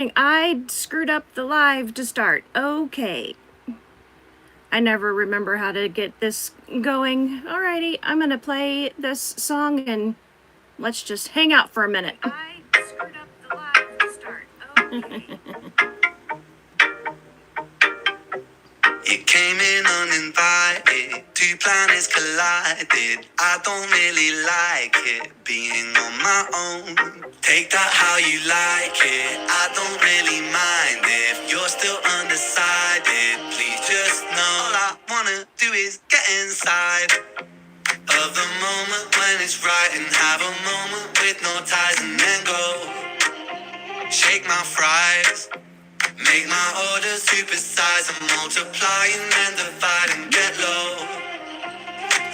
I screwed up the live to start. Okay. I never remember how to get this going. Alrighty, I'm gonna play this song and let's just hang out for a minute. I screwed up the live to start. Okay. You came in uninvited, two planets collided. I don't really like it, being on my own. Take that how you like it, I don't really mind if you're still undecided. Please just know all I wanna do is get inside of the moment when it's right and have a moment with no ties and then go. Shake my fries, make my orders supersize and multiply and then divide and get low.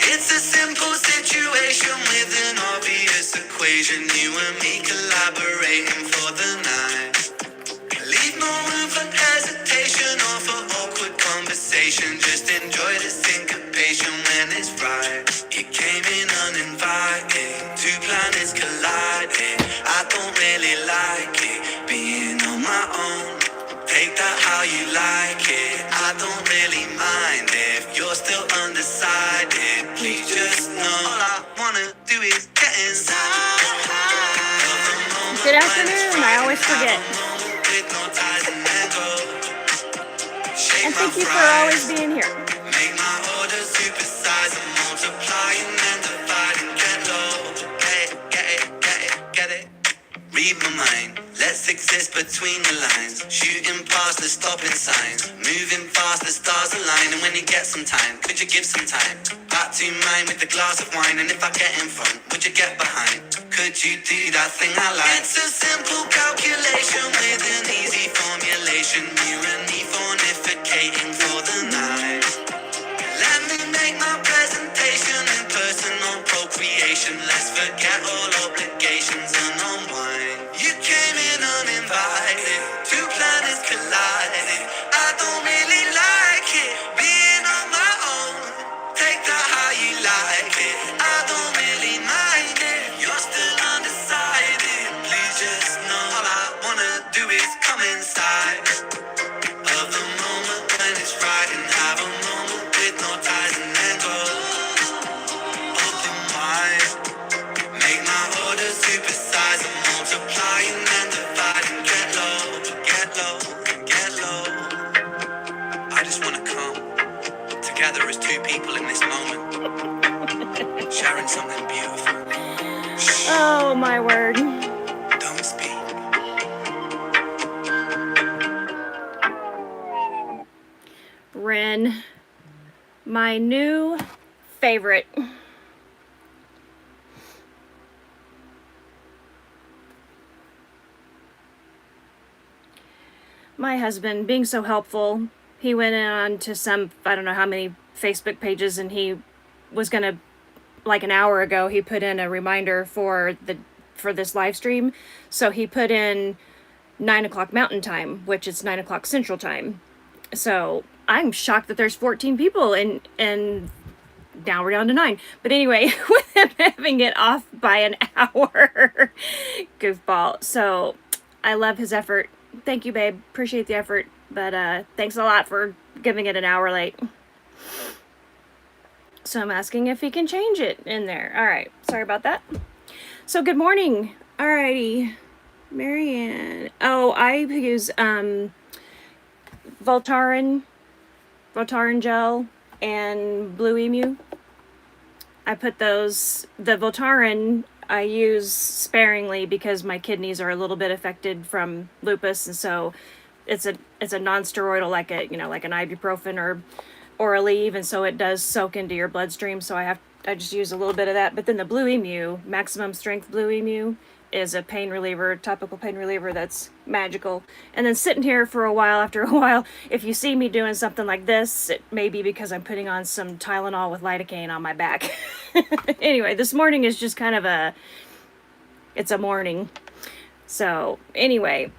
It's a simple situation with an obvious equation. You and me collaborating for the night. Leave no room for hesitation or for awkward conversation. Just enjoy the syncopation when it's right. You came in uninvited, two planets colliding. I don't really like it, being on my own. Take that how you like it, I don't really mind if you're still undecided. Please just know all I wanna do is get inside. Good afternoon, I always forget. And thank you for always being here. Make my orders supersize and multiply and then divide and get low. Get it. Read my mind, let's exist between the lines. Shooting past the stopping signs, moving fast, the stars align. And when you get some time, could you give some time? Back to mine with a glass of wine. And if I get in front, would you get behind? Could you do that thing I like? It's a simple calculation with an easy formulation. You and me fornicating for the night. Let me make my presentation in personal procreation. Let's forget all obligations and unwind. You came in uninvited, two planets colliding. I don't really like it, being on my own. Take that how you like it, I don't really mind it. You're still undecided, please just know all I wanna do is come inside of the moment when it's right and have a moment with no ties and then go. Open wide, make my orders supersize and multiply and then divide and get low. I just wanna come together as two people in this moment, sharing something beautiful. Oh my word. Don't speak. Ren, my new favorite. My husband, being so helpful, he went on to some, I don't know how many Facebook pages, and he was gonna, like an hour ago, he put in a reminder for this live stream. So he put in 9 o'clock Mountain Time, which is 9 o'clock Central Time. So I'm shocked that there's 14 people, and now we're down to 9. But anyway, with him having it off by an hour, goofball. So I love his effort. Thank you, babe. Appreciate the effort. But thanks a lot for giving it an hour late. So I'm asking if he can change it in there. All right. Sorry about that. So good morning. Alrighty. Marianne. Oh, I use Voltaren gel and Blue Emu. I put those, the Voltaren I use sparingly because my kidneys are a little bit affected from lupus, and so it's a non-steroidal, like an ibuprofen or Aleve, and so it does soak into your bloodstream. So I just use a little bit of that. But then the Blue Emu, maximum strength Blue Emu, is a pain reliever, topical pain reliever that's magical. And then sitting here for a while, after a while, if you see me doing something like this, it may be because I'm putting on some Tylenol with lidocaine on my back. Anyway, this morning is just kind of it's a morning. So anyway,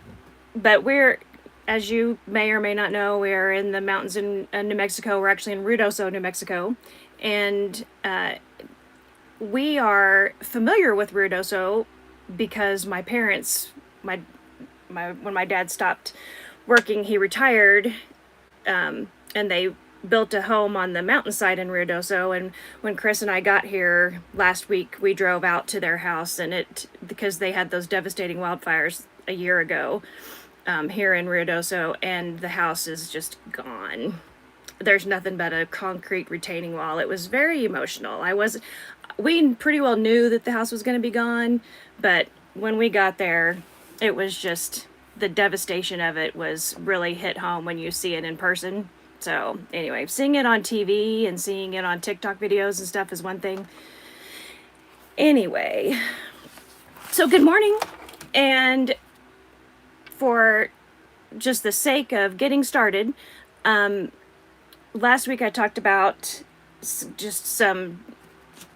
but we're, as you may or may not know, we're in the mountains in New Mexico. We're actually in Ruidoso, New Mexico. And we are familiar with Ruidoso because my parents, when my dad stopped working, he retired, and they built a home on the mountainside in Ruidoso. And when Chris and I got here last week, we drove out to their house, and because they had those devastating wildfires a year ago, here in Ruidoso, and the house is just gone. There's nothing but a concrete retaining wall. It was very emotional. We pretty well knew that the house was going to be gone, but when we got there, it was just, the devastation of it was really hit home when you see it in person. So anyway, seeing it on TV and seeing it on TikTok videos and stuff is one thing. Anyway, so good morning. And for just the sake of getting started, last week I talked about just some,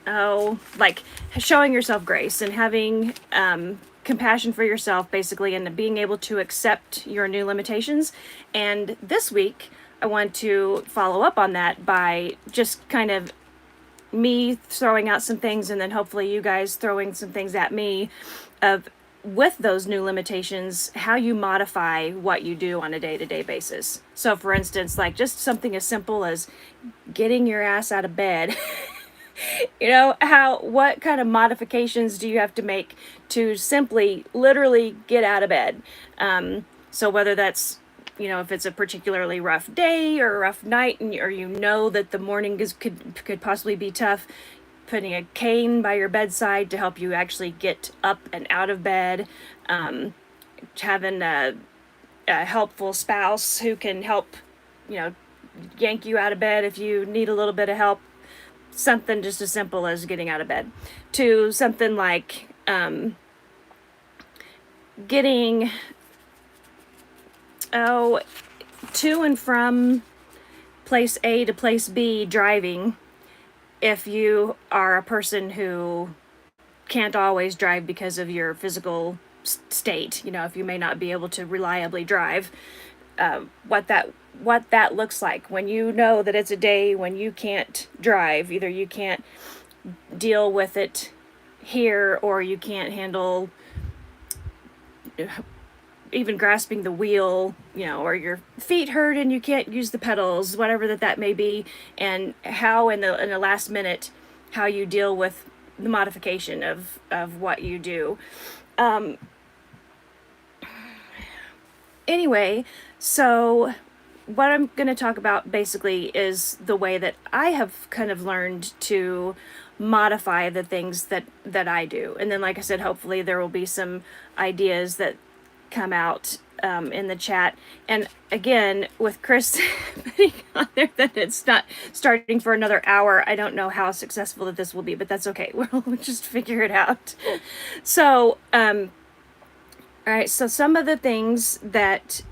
like showing yourself grace and having compassion for yourself, basically, and being able to accept your new limitations. And this week, I want to follow up on that by just kind of me throwing out some things, and then hopefully you guys throwing some things at me of, with those new limitations, how you modify what you do on a day-to-day basis. So for instance, like just something as simple as getting your ass out of bed. You know, what kind of modifications do you have to make to simply literally get out of bed? So whether that's, you know, if it's a particularly rough day or a rough night, or you know that the morning could possibly be tough, putting a cane by your bedside to help you actually get up and out of bed, having a helpful spouse who can help, you know, yank you out of bed if you need a little bit of help. Something just as simple as getting out of bed, to something like getting to and from place A to place B driving, if you are a person who can't always drive because of your physical state. You know, if you may not be able to reliably drive, what that looks like when you know that it's a day when you can't drive. Either you can't deal with it here, or you can't handle even grasping the wheel, you know, or your feet hurt and you can't use the pedals, whatever that may be, and how in the last minute, how you deal with the modification of what you do. Anyway, so what I'm going to talk about basically is the way that I have kind of learned to modify the things that I do. And then, like I said, hopefully there will be some ideas that come out in the chat. And again, with Chris putting on there that it's not starting for another hour, I don't know how successful that this will be, but that's okay. We'll just figure it out. So, all right, so some of the things that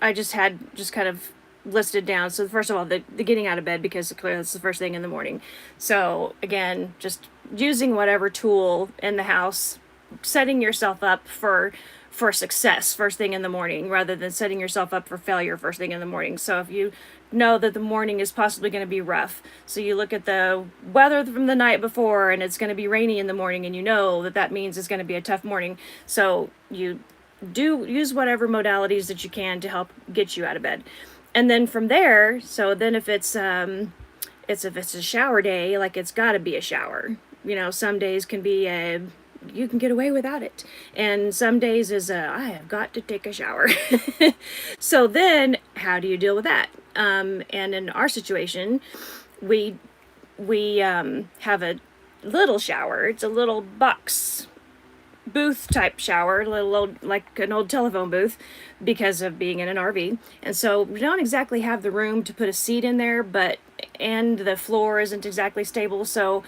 I just kind of listed down. So first of all, the getting out of bed, because clearly that's the first thing in the morning. So again, just using whatever tool in the house, setting yourself up for success first thing in the morning, rather than setting yourself up for failure first thing in the morning. So if you know that the morning is possibly going to be rough, so you look at the weather from the night before and it's going to be rainy in the morning, and you know that means it's going to be a tough morning. So you do use whatever modalities that you can to help get you out of bed. And then from there, so then if it's a shower day, like it's got to be a shower. You know, some days can be you can get away without it, and some days is I have got to take a shower. So then how do you deal with that? And in our situation, we have a little shower. It's a little box booth type shower, little like an old telephone booth, because of being in an RV. And so we don't exactly have the room to put a seat in there, and the floor isn't exactly stable. So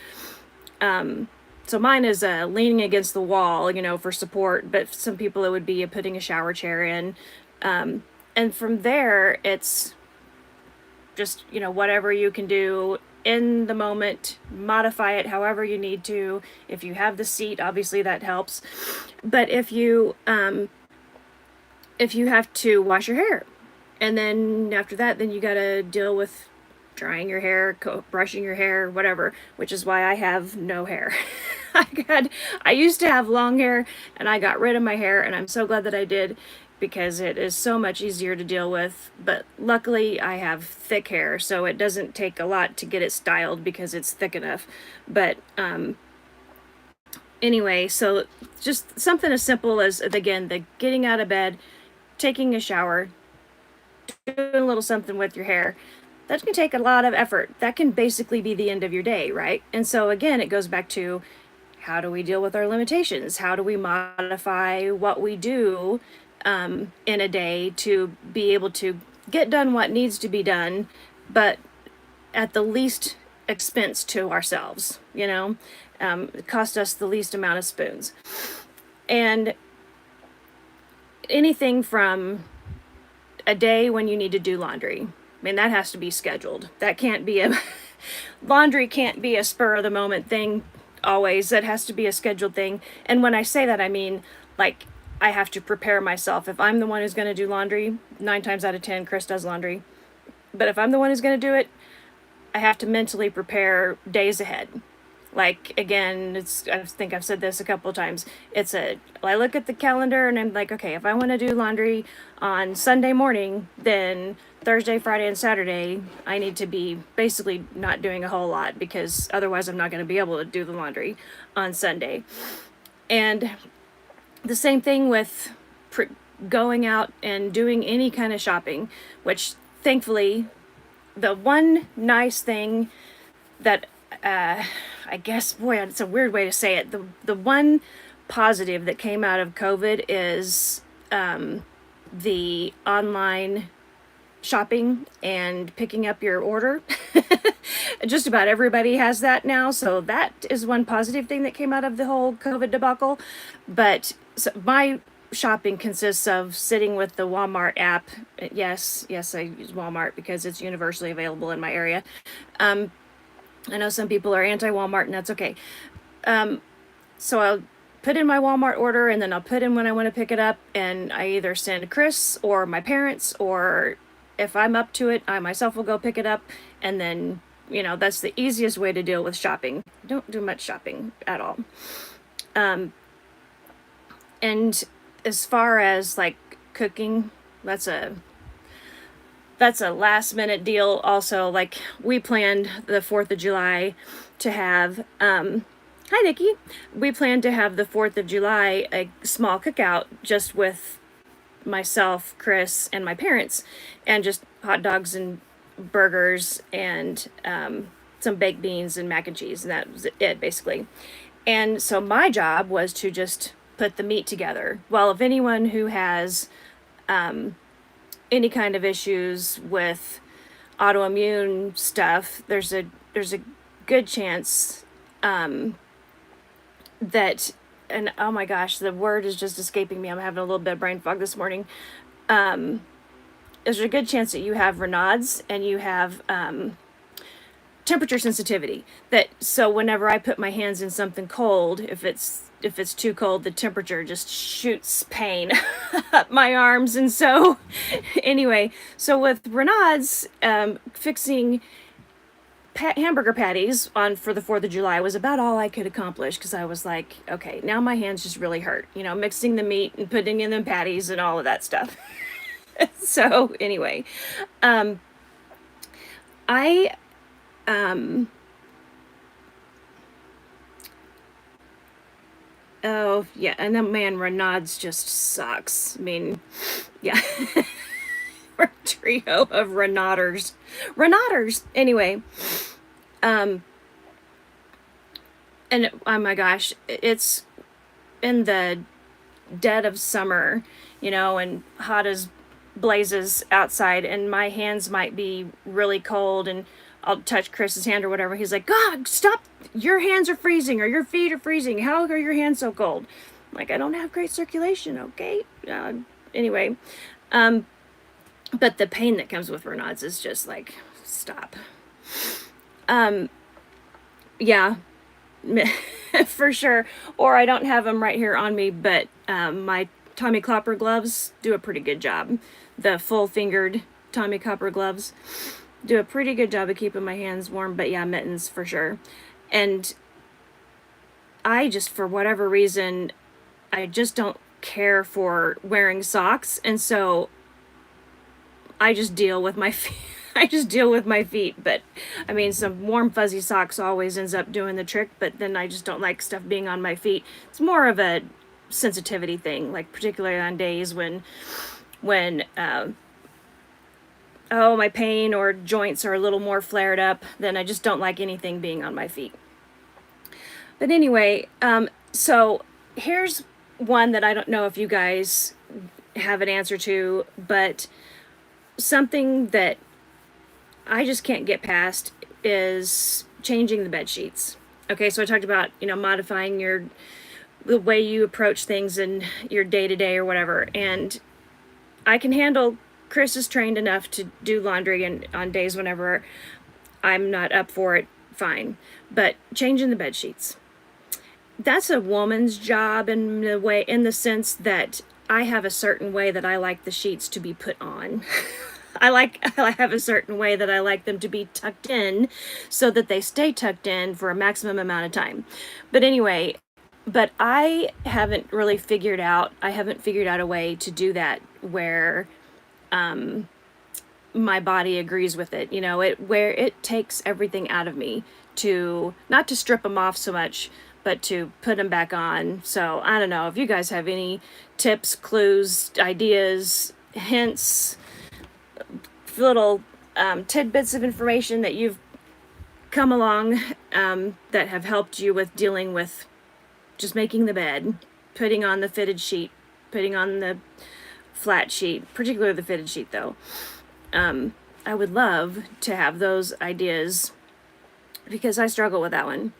mine is leaning against the wall, you know, for support, but some people it would be putting a shower chair in. And from there, it's just, you know, whatever you can do in the moment, modify it however you need to. If you have the seat, obviously that helps. But if you have to wash your hair, and then after that, then you gotta deal with drying your hair, brushing your hair, whatever, which is why I have no hair. I used to have long hair, and I got rid of my hair, and I'm so glad that I did. because it is so much easier to deal with. But luckily I have thick hair, so it doesn't take a lot to get it styled because it's thick enough. But anyway, so just something as simple as, again, the getting out of bed, taking a shower, doing a little something with your hair. That can take a lot of effort. That can basically be the end of your day, right? And so again, it goes back to, how do we deal with our limitations? How do we modify what we do in a day to be able to get done what needs to be done, but at the least expense to ourselves, you know? It cost us the least amount of spoons. And anything from a day when you need to do laundry. I mean, that has to be scheduled. That can't be laundry can't be a spur of the moment thing always. That has to be a scheduled thing. And when I say that, I mean, like, I have to prepare myself. If I'm the one who's going to do laundry, 9 times out of 10, Chris does laundry. But if I'm the one who's going to do it, I have to mentally prepare days ahead. Like, again, I think I've said this a couple of times. I look at the calendar and I'm like, okay, if I want to do laundry on Sunday morning, then Thursday, Friday, and Saturday, I need to be basically not doing a whole lot, because otherwise I'm not going to be able to do the laundry on Sunday. And the same thing with going out and doing any kind of shopping, which thankfully, the one nice thing that I guess, boy, it's a weird way to say it. The one positive that came out of COVID is the online shopping and picking up your order. Just about everybody has that now, so that is one positive thing that came out of the whole COVID debacle. But so my shopping consists of sitting with the Walmart app. Yes, I use Walmart because it's universally available in my area. I know some people are anti-Walmart, and that's okay. So I'll put in my Walmart order, and then I'll put in when I want to pick it up, and I either send Chris or my parents, or if I'm up to it, I myself will go pick it up. And then, you know, that's the easiest way to deal with shopping. Don't do much shopping at all. And as far as like cooking, that's a last minute deal also. Like, we planned the 4th of July to have, hi Nikki, we planned to have the 4th of July a small cookout just with myself, Chris, and my parents, and just hot dogs and burgers and some baked beans and mac and cheese, and that was it basically. And so my job was to just put the meat together. Well, if anyone who has any kind of issues with autoimmune stuff, there's a good chance that, and oh my gosh, the word is just escaping me. I'm having a little bit of brain fog this morning. There's a good chance that you have Raynaud's and you have temperature sensitivity. So whenever I put my hands in something cold, if it's too cold, the temperature just shoots pain up my arms. And so anyway, so with Raynaud's, fixing hamburger patties for the 4th of July was about all I could accomplish, because I was like, okay, now my hands just really hurt, you know, mixing the meat and putting in the patties and all of that stuff. So anyway, oh yeah, and then man, Raynaud's just sucks. I mean, yeah. We're a trio of Raynauders. Anyway, and oh my gosh, it's in the dead of summer, you know, and hot as blazes outside, and my hands might be really cold, and I'll touch Chris's hand or whatever. He's like, God, stop, your hands are freezing, or your feet are freezing. How are your hands so cold? I'm like, I don't have great circulation, okay? Anyway, but the pain that comes with Raynaud's is just like, stop. Yeah, for sure. Or I don't have them right here on me, but my Tommy Copper gloves do a pretty good job. The full-fingered Tommy Copper gloves do a pretty good job of keeping my hands warm, but yeah, mittens for sure. And I just, for whatever reason, I just don't care for wearing socks, and so I just deal with my feet. I just deal with my feet. But I mean, some warm fuzzy socks always ends up doing the trick, but then I just don't like stuff being on my feet. It's more of a sensitivity thing, like particularly on days when oh, my pain or joints are a little more flared up, then I just don't like anything being on my feet. But anyway, so here's one that I don't know if you guys have an answer to, but something that I just can't get past is changing the bed sheets. Okay, so I talked about, modifying the way you approach things in your day-to-day or whatever, and I can handle. Chris is trained enough to do laundry, and on days whenever I'm not up for it, fine. But changing the bed sheets, that's a woman's job in the sense that I have a certain way that I like the sheets to be put on. I have a certain way that I like them to be tucked in so that they stay tucked in for a maximum amount of time. But anyway, I haven't figured out a way to do that where my body agrees with it, where it takes everything out of me to not to strip them off so much, but to put them back on. So I don't know if you guys have any tips, clues, ideas, hints, little tidbits of information that you've come along that have helped you with dealing with just making the bed, putting on the fitted sheet, putting on the flat sheet, particularly the fitted sheet though. I would love to have those ideas because I struggle with that one.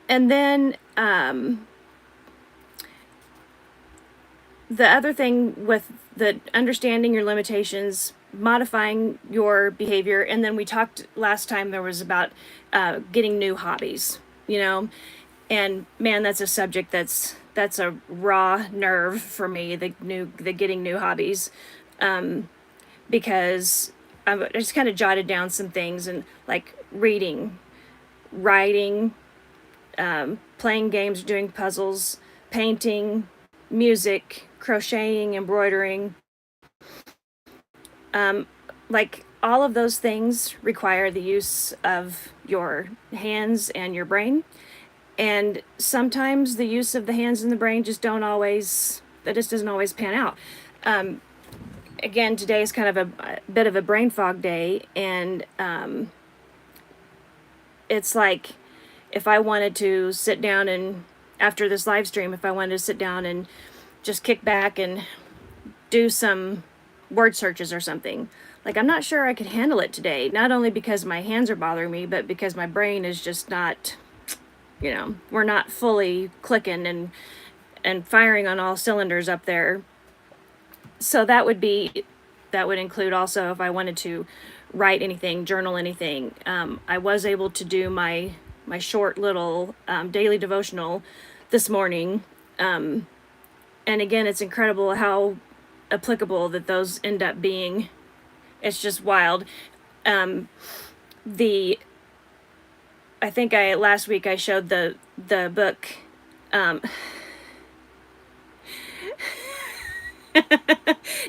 And then the other thing with the understanding your limitations, modifying your behavior, and then we talked last time there was about getting new hobbies, and man, that's a subject that's a raw nerve for me, the getting new hobbies, because I just kind of jotted down some things, and like reading, writing, playing games, doing puzzles, painting, music, crocheting, embroidering. Like all of those things require the use of your hands and your brain. And sometimes the use of the hands and the brain just doesn't always pan out. Again, today is kind of a bit of a brain fog day, and it's like if I wanted to sit down and after this live stream, if I wanted to sit down and just kick back and do some word searches or something, like I'm not sure I could handle it today, not only because my hands are bothering me, but because my brain is just not, we're not fully clicking and firing on all cylinders up there. So that would include also if I wanted to write anything, journal anything. I was able to do my short little daily devotional this morning. And again, it's incredible how applicable that those end up being. It's just wild. I think last week I showed the book.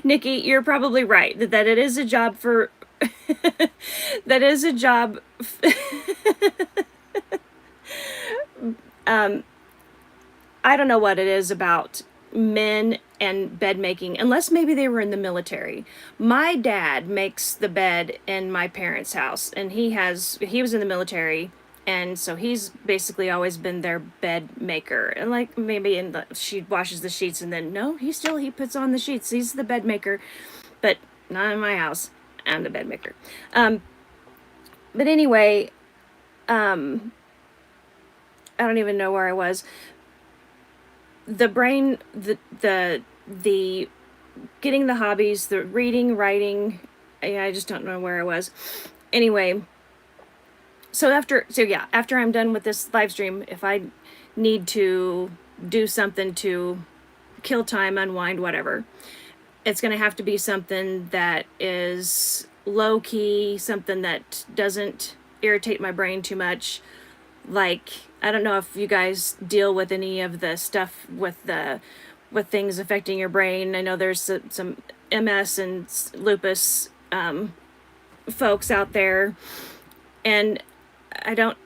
Nikki, you're probably right that it is a job for that is a job. I don't know what it is about men and bed making, unless maybe they were in the military. My dad makes the bed in my parents' house, and he was in the military, and so he's basically always been their bed maker. And like maybe she washes the sheets, and then no, he puts on the sheets. He's the bed maker, but not in my house. I'm the bed maker. But anyway, I don't even know where I was. The brain, the getting the hobbies, the reading, writing, I just don't know where I was. Anyway, so after I'm done with this live stream, if I need to do something to kill time, unwind, whatever, it's going to have to be something that is low key, something that doesn't irritate my brain too much. Like, I don't know if you guys deal with any of the stuff with the with things affecting your brain. I know there's some MS and lupus folks out there, and I don't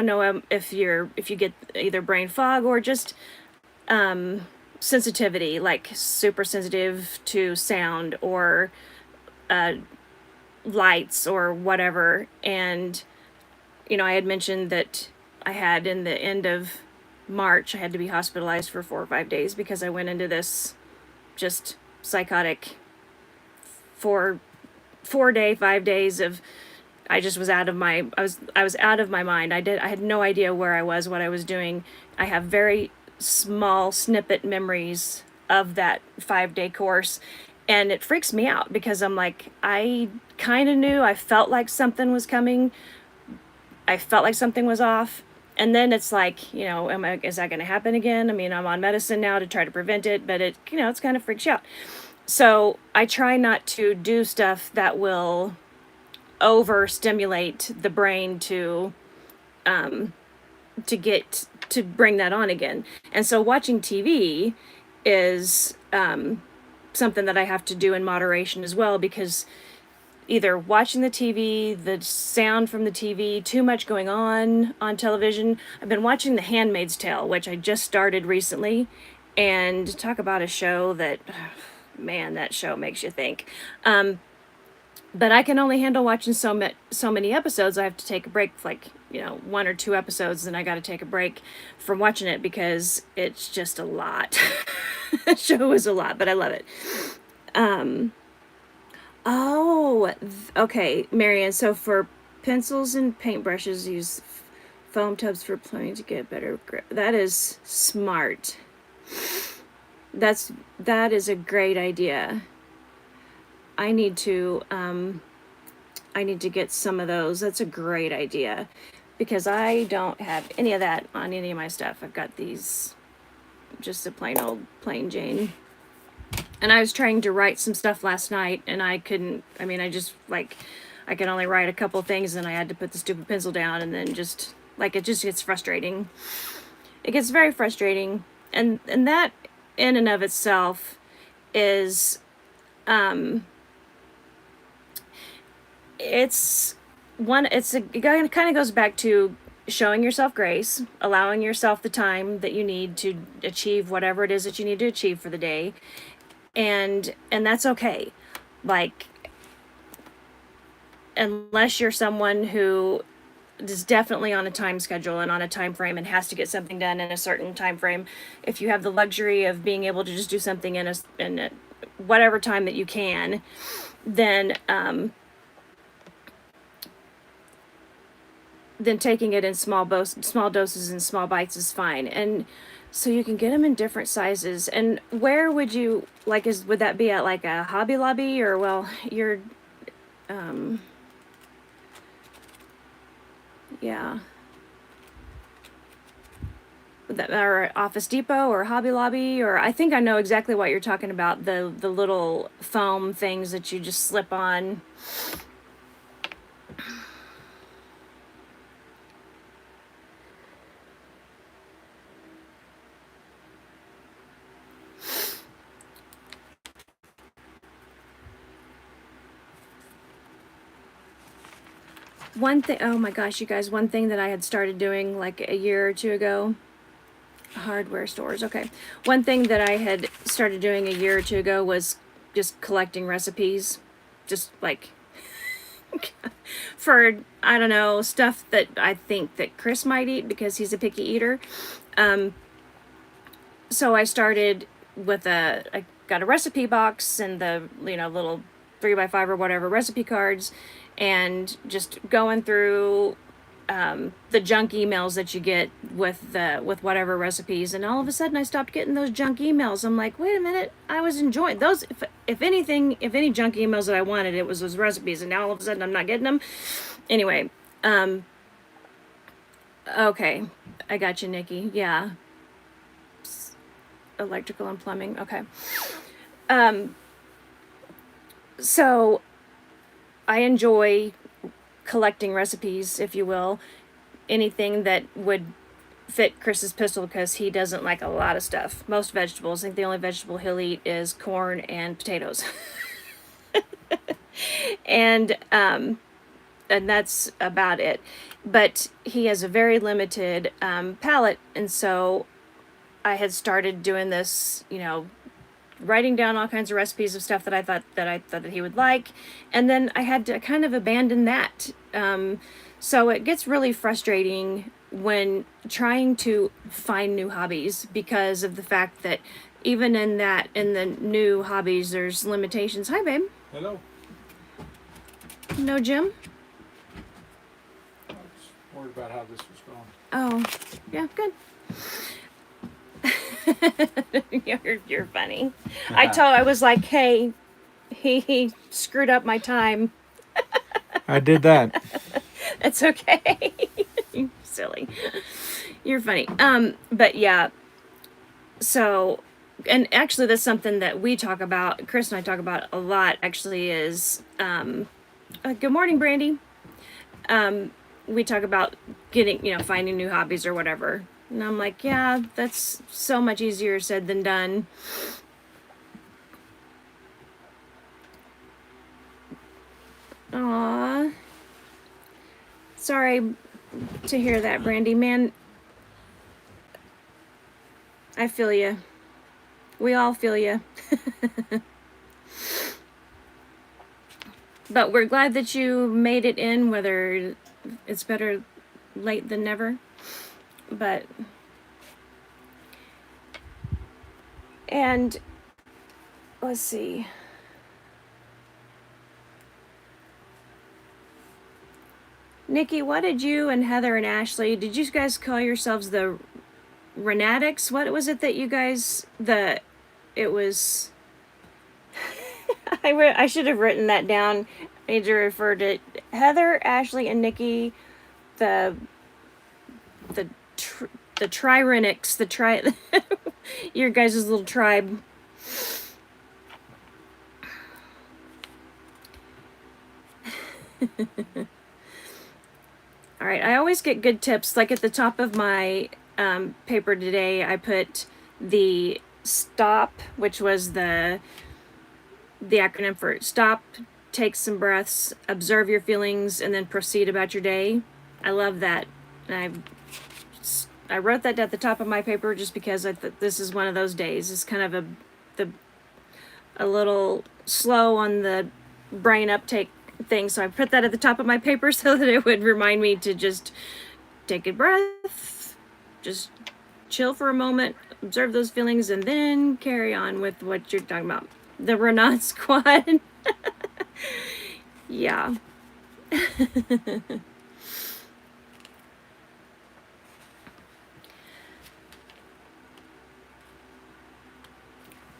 know if you get either brain fog or just sensitivity, like super sensitive to sound or lights or whatever. And I had mentioned that I had, in the end of March, I had to be hospitalized for 4 or 5 days because I went into this just psychotic 5 days of, I just was out of my, I was out of my mind. I had no idea where I was, what I was doing. I have very small snippet memories of that 5-day course, and it freaks me out because I'm like, I kind of knew, I felt like something was coming. I felt like something was off. And then it's like, is that going to happen again? I mean, I'm on medicine now to try to prevent it, but it's kind of freaks you out. So I try not to do stuff that will overstimulate the brain to bring that on again. And so watching TV is something that I have to do in moderation as well, because either watching the TV, the sound from the TV, too much going on television. I've been watching The Handmaid's Tale, which I just started recently, and talk about a show that, man, that show makes you think. But I can only handle watching so many episodes. I have to take a break, like 1 or 2 episodes, and I got to take a break from watching it because it's just a lot. The show is a lot, but I love it. Okay, Marianne. So for pencils and paintbrushes, use foam tubs for plumbing to get better grip. That is smart. That is a great idea. I need to get some of those. That's a great idea, because I don't have any of that on any of my stuff. I've got these, just a plain Jane. And I was trying to write some stuff last night, and I couldn't. I mean, I could only write a couple things, and I had to put the stupid pencil down, and then just it just gets frustrating. It gets very frustrating, and that in and of itself is it kind of goes back to showing yourself grace, allowing yourself the time that you need to achieve whatever it is that you need to achieve for the day. And that's okay. Like, unless you're someone who is definitely on a time schedule and on a time frame and has to get something done in a certain time frame, if you have the luxury of being able to just do something in a whatever time that you can, then taking it in small doses and small bites is fine. And so you can get them in different sizes. And where would you would that be at, like a Hobby Lobby, or you're yeah, or Office Depot or Hobby Lobby? Or I think I know exactly what you're talking about, the little foam things that you just slip on. One thing, oh my gosh, you guys, one thing that I had started doing like a year or 2 ago, hardware stores, okay. One thing that I had started doing a year or 2 ago was just collecting recipes, just like for, I don't know, stuff that I think that Chris might eat because he's a picky eater. So I started with I got a recipe box and the, little 3x5 or whatever recipe cards, and just going through the junk emails that you get with whatever recipes. And all of a sudden I stopped getting those junk emails. I'm like, wait a minute, I was enjoying those. If any junk emails that I wanted, it was those recipes, and now all of a sudden I'm not getting them. Anyway, okay, I got you, Nikki. Yeah, electrical and plumbing. Okay. So I enjoy collecting recipes, if you will, anything that would fit Chris's pistol because he doesn't like a lot of stuff. Most vegetables. I think the only vegetable he'll eat is corn and potatoes. and that's about it. But he has a very limited palate, and so I had started doing this, writing down all kinds of recipes of stuff that I thought that he would like, and then I had to kind of abandon that. So it gets really frustrating when trying to find new hobbies because of the fact that even in the new hobbies there's limitations. Hi, babe. Hello. No, Jim. I was worried about how this was going. Oh, yeah, good. You're funny. I was like, hey, he screwed up my time. I did that. It's okay. You silly. You're funny. But yeah. So, and actually that's something that we talk about, Chris and I talk about a lot actually is, good morning, Brandy. We talk about getting, finding new hobbies or whatever. And I'm like, yeah, that's so much easier said than done. Aww. Sorry to hear that, Brandy. Man, I feel you. We all feel you. But we're glad that you made it in, whether it's better late than never. But, and let's see. Nikki, what did you and Heather and Ashley, did you guys call yourselves the Renatics? What was it that you guys, it was, I should have written that down. I need to refer to Heather, Ashley, and Nikki, the Trirenics, your guys' little tribe. All right, I always get good tips. Like at the top of my paper today, I put the STOP, which was the acronym for stop, take some breaths, observe your feelings, and then proceed about your day. I love that. And I wrote that at the top of my paper just because I thought this is one of those days. It's kind of a little slow on the brain uptake thing, so I put that at the top of my paper so that it would remind me to just take a breath, just chill for a moment, observe those feelings, and then carry on with what you're talking about. The Renat Squad. Yeah.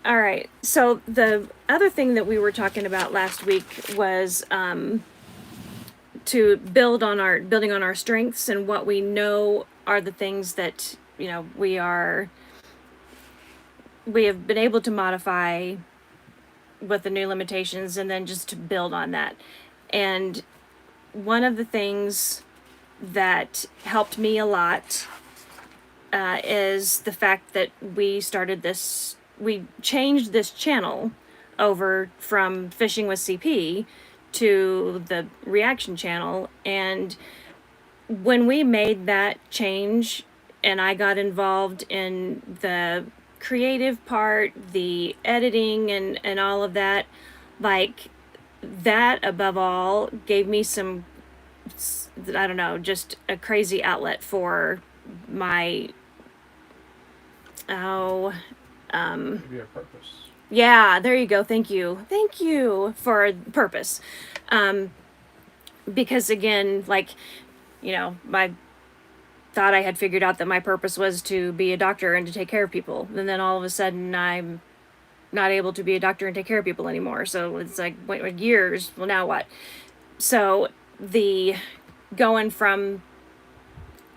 All right. So the other thing that we were talking about last week was to building on our strengths and what we know are the things that we have been able to modify with the new limitations, and then just to build on that. And one of the things that helped me a lot is the fact that we changed this channel over from Fishing with CP to the reaction channel. And when we made that change and I got involved in the creative part, the editing and all of that, like that above all gave me some, I don't know, just a crazy outlet for my Maybe a purpose. Yeah, there you go. Thank you for purpose. Because again, like, my thought I had figured out that my purpose was to be a doctor and to take care of people. And then all of a sudden I'm not able to be a doctor and take care of people anymore. So it's like, wait, years. Well, now what? So the going from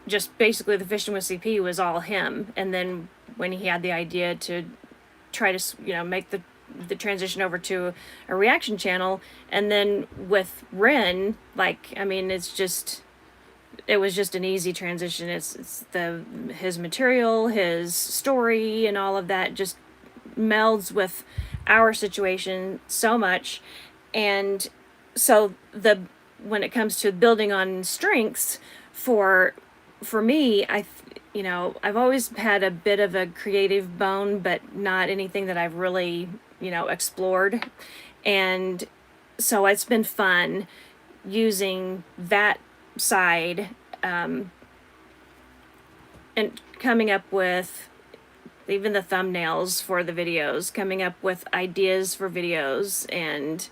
just basically the Fishing with CP was all him. And then when he had the idea to try to, make the transition over to a reaction channel, and then with Ren, like, I mean, it's just it was just an easy transition. It's his material, his story, and all of that just melds with our situation so much. And so when it comes to building on strengths, for me, I've always had a bit of a creative bone, but not anything that I've really, explored. And so it's been fun using that side, and coming up with even the thumbnails for the videos, coming up with ideas for videos, and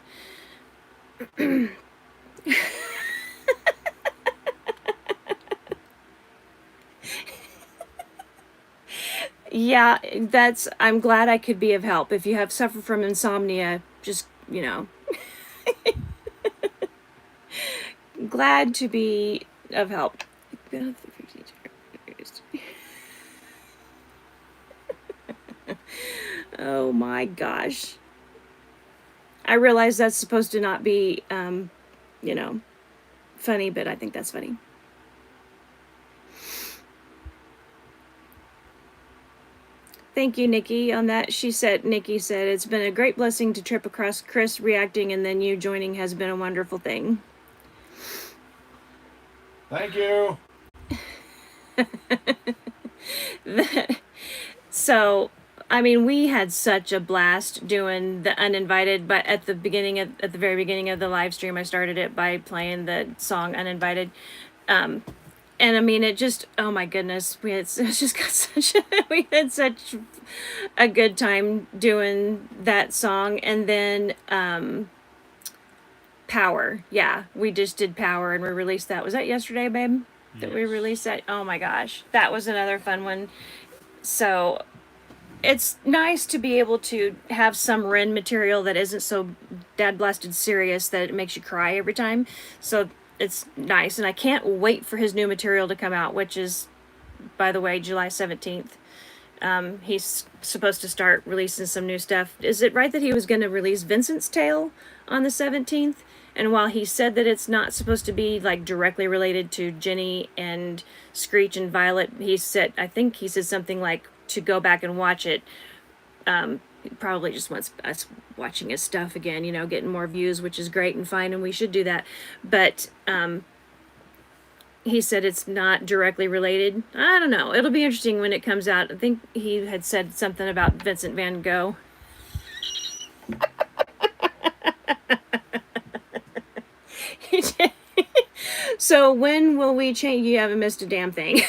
yeah, I'm glad I could be of help. If you have suffered from insomnia, just, glad to be of help. Oh my gosh. I realize that's supposed to not be, funny, but I think that's funny. Thank you, Nikki, on that. Nikki said, it's been a great blessing to trip across Chris reacting and then you joining has been a wonderful thing. Thank you. So, I mean, we had such a blast doing the uninvited, but at the very beginning of the live stream, I started it by playing the song Uninvited. And I mean, it just, oh my goodness, we had such a good time doing that song. And then, Power. Yeah, we just did Power and we released that. Was that yesterday, babe? That we released that? Oh my gosh, that was another fun one. So it's nice to be able to have some Ren material that isn't so dad blasted serious that it makes you cry every time. So it's nice, and I can't wait for his new material to come out, which is, by the way, July 17th. He's supposed to start releasing some new stuff. Is it right that he was going to release Vincent's Tale on the 17th? And while he said that it's not supposed to be like directly related to Jenny and Screech and Violet, I think he said something like to go back and watch it. He probably just wants us watching his stuff again, getting more views, which is great and fine, and we should do that. But he said it's not directly related. I don't know. It'll be interesting when it comes out. I think he had said something about Vincent van Gogh. So when will we change? You haven't missed a damn thing.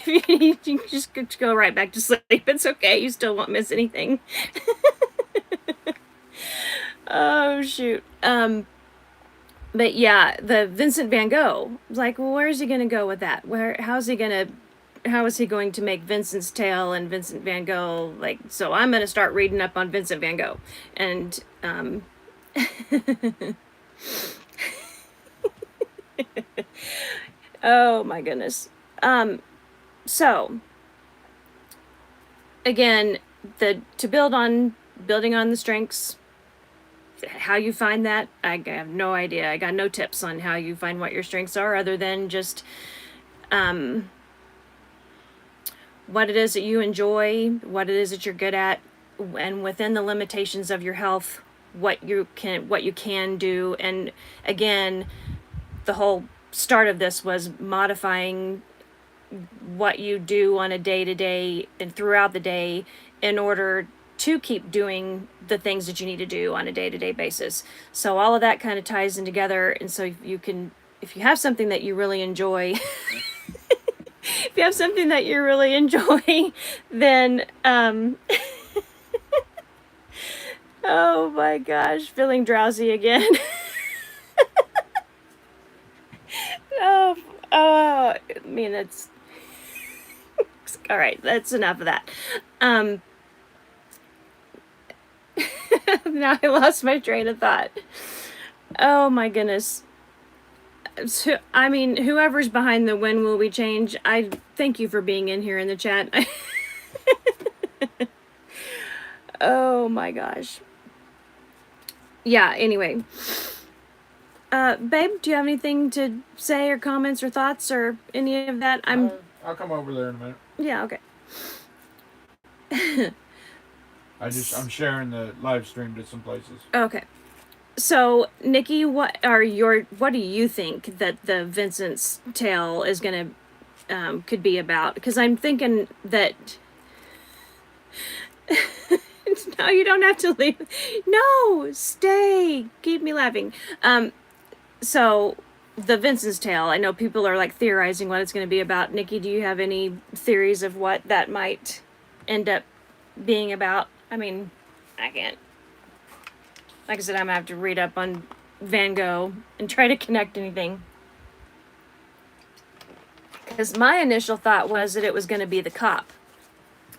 You can just go right back to sleep. It's okay. You still won't miss anything. Oh, shoot. But yeah, the Vincent van Gogh. Like, well, where is he going to go with that? How is he going to make Vincent's Tale and Vincent van Gogh? Like, so I'm going to start reading up on Vincent van Gogh. And, oh my goodness. So again, building on the strengths, how you find that, I have no idea. I got no tips on how you find what your strengths are, other than just what it is that you enjoy, what it is that you're good at, and within the limitations of your health, what you can do. And again, the whole start of this was modifying what you do on a day-to-day and throughout the day in order to keep doing the things that you need to do on a day-to-day basis. So all of that kind of ties in together. And so if you have something that you really enjoy, if you have something that you really enjoy, then oh my gosh, feeling drowsy again. I mean, it's all right. That's enough of that. Now I lost my train of thought. Oh my goodness. So, I mean, whoever's behind the when will we change, I thank you for being in here in the chat. Oh my gosh. yeah, anyway. Babe, do you have anything to say or comments or thoughts or any of that? I'll come over there in a minute. Yeah, okay. I'm sharing the live stream to some places. Okay. So, Nikki, what do you think that the Vincent's tale is gonna could be about? Because I'm thinking that no, you don't have to leave. No, stay. Keep me laughing. So the Vincent's tale. I know people are like theorizing what it's going to be about. Nikki, do you have any theories of what that might end up being about? I mean, I can't. Like I said, I'm gonna have to read up on Van Gogh and try to connect anything. Because my initial thought was that it was going to be the cop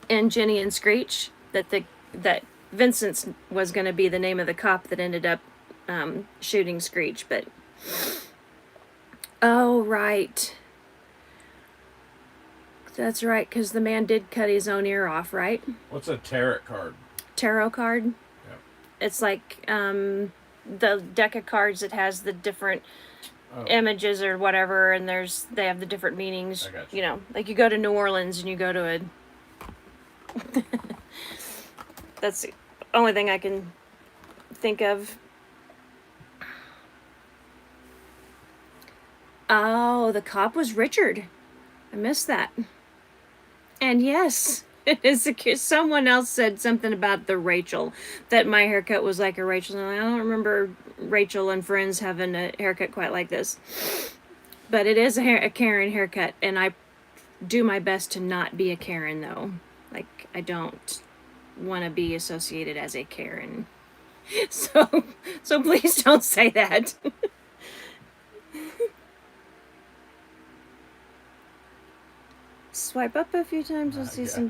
and Jenny and Screech. That Vincent's was going to be the name of the cop that ended up shooting Screech, but oh right, that's right, because the man did cut his own ear off, right? What's a tarot card? Tarot card. Yeah. It's like the deck of cards that has the different images or whatever, and they have the different meanings. I got you. You know, like you go to New Orleans and you go to a. That's the only thing I can think of. Oh, the cop was Richard. I missed that. And yes, it is someone else said something about the Rachel, that my haircut was like a Rachel. And I don't remember Rachel and Friends having a haircut quite like this. But it is a Karen haircut, and I do my best to not be a Karen, though. Like, I don't want to be associated as a Karen. So please don't say that. Swipe up a few times, you'll see some.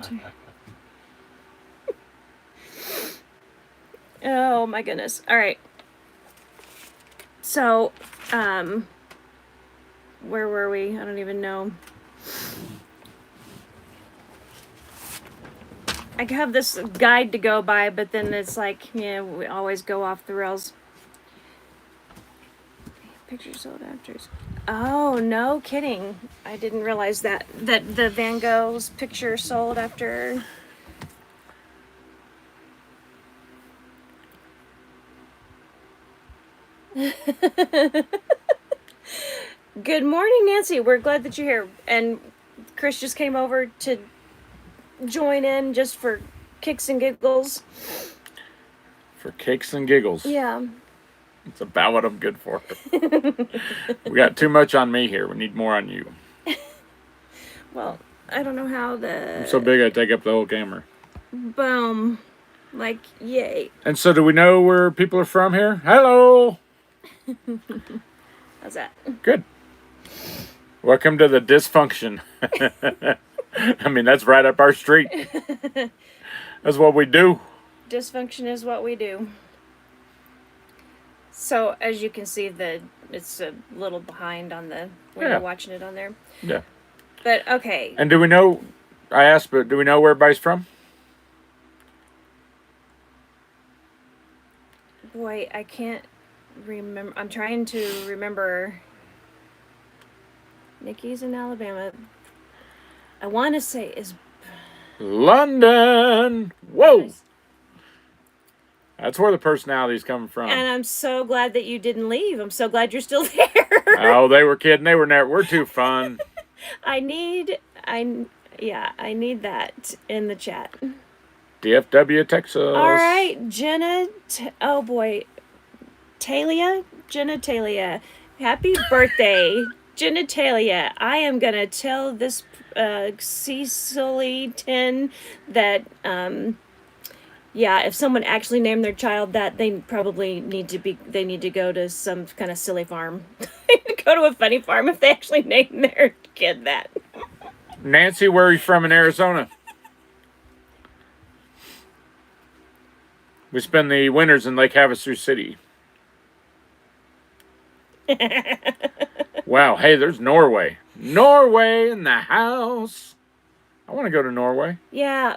Oh my goodness. All right. So, where were we? I don't even know. I have this guide to go by, but then it's like, yeah, we always go off the rails. Pictures sold after. Oh, no kidding. I didn't realize that the Van Gogh's picture sold after. Good morning, Nancy. We're glad that you're here. And Chris just came over to join in just for kicks and giggles. For kicks and giggles. Yeah. It's about what I'm good for. We got too much on me here. We need more on you. Well, I don't know how I'm so big I take up the whole camera. Boom. Like, yay. And so do we know where people are from here? Hello! How's that? Good. Welcome to the dysfunction. I mean, that's right up our street. That's what we do. Dysfunction is what we do. So, as you can see, it's a little behind on when you're watching it on there. Yeah. But, okay. And do we know, I asked, but do we know where everybody's from? Boy, I can't remember. I'm trying to remember. Nikki's in Alabama. I want to say is London. Whoa. That's where the personality's coming from. And I'm so glad that you didn't leave. I'm so glad you're still there. Oh, they were kidding. They were never. We're too fun. I need that in the chat. DFW, Texas. All right, Jenna. Oh boy, Genitalia. Happy birthday, Genitalia. I am gonna tell this Cecily 10 that if someone actually named their child that, they probably need to go to some kind of silly farm. Go to a funny farm if they actually name their kid that. Nancy, where are you from in Arizona? We spend the winters in Lake Havasu City. Wow, hey, there's Norway. Norway in the house. I want to go to Norway. Yeah,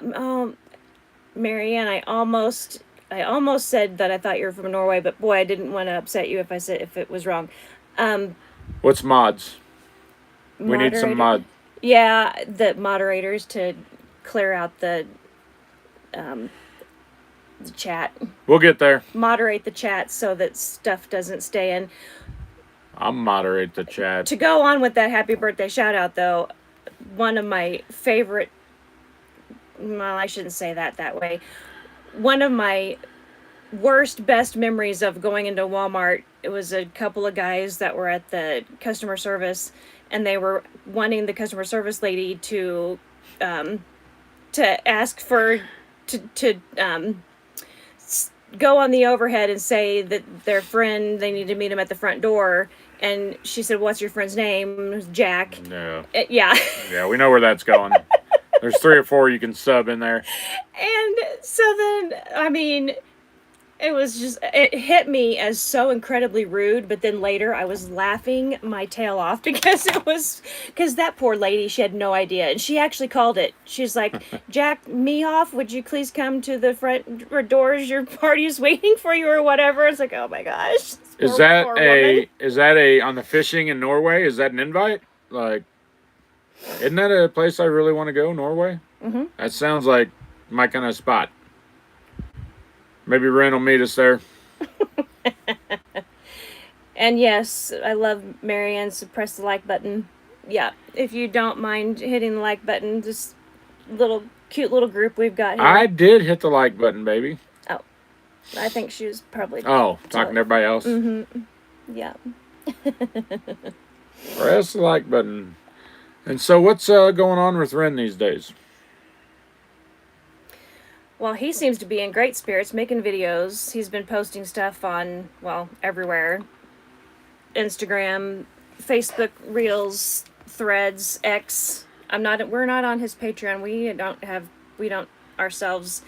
Marianne, I almost I almost said that I thought you were from Norway, but boy, I didn't want to upset you if I said if it was wrong. What's mods? We need some mod. Yeah, the moderators to clear out the chat. We'll get there. Moderate the chat so that stuff doesn't stay in. I'll moderate the chat. To go on with that happy birthday shout out, though, one of my favorite, well, I shouldn't say that way. One of my worst, best memories of going into Walmart, it was a couple of guys that were at the customer service, and they were wanting the customer service lady to ask for, to go on the overhead and say that their friend, they need to meet him at the front door. And she said, "What's your friend's name?" It was Jack. No. Yeah. Yeah, we know where that's going. There's 3 or 4 you can sub in there. And so then, I mean, it was just, it hit me as so incredibly rude, but then later I was laughing my tail off because that poor lady, she had no idea. And she actually called it. She's like, "Jack, me off, would you please come to the front doors? Your party is waiting for you," or whatever. It's like, oh my gosh. Is that a on the fishing in Norway? Is that an invite? Like, isn't that a place I really want to go, Norway? Mm-hmm. That sounds like my kind of spot. Maybe Ren will meet us there. And yes, I love Marianne, so press the like button. Yeah, if you don't mind hitting the like button, this cute little group we've got here. I did hit the like button, baby. Oh, I think she was probably... Oh, talking to everybody else? Mm-hmm. Yeah. Press the like button. And so what's going on with Ren these days? Well, he seems to be in great spirits, making videos. He's been posting stuff on, well, everywhere. Instagram, Facebook Reels, Threads, X. We're not on his Patreon. We don't ourselves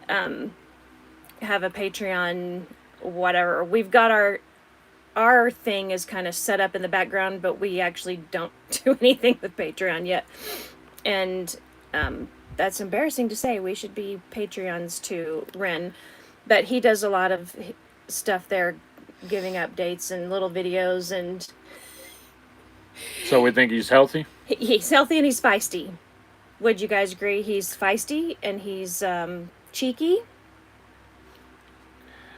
have a Patreon, whatever. We've got our thing is kind of set up in the background, but we actually don't do anything with Patreon yet. And that's embarrassing to say. We should be Patreons to Ren, but he does a lot of stuff there, giving updates and little videos. And so we think he's healthy? He's healthy and he's feisty. Would you guys agree? He's feisty and he's cheeky.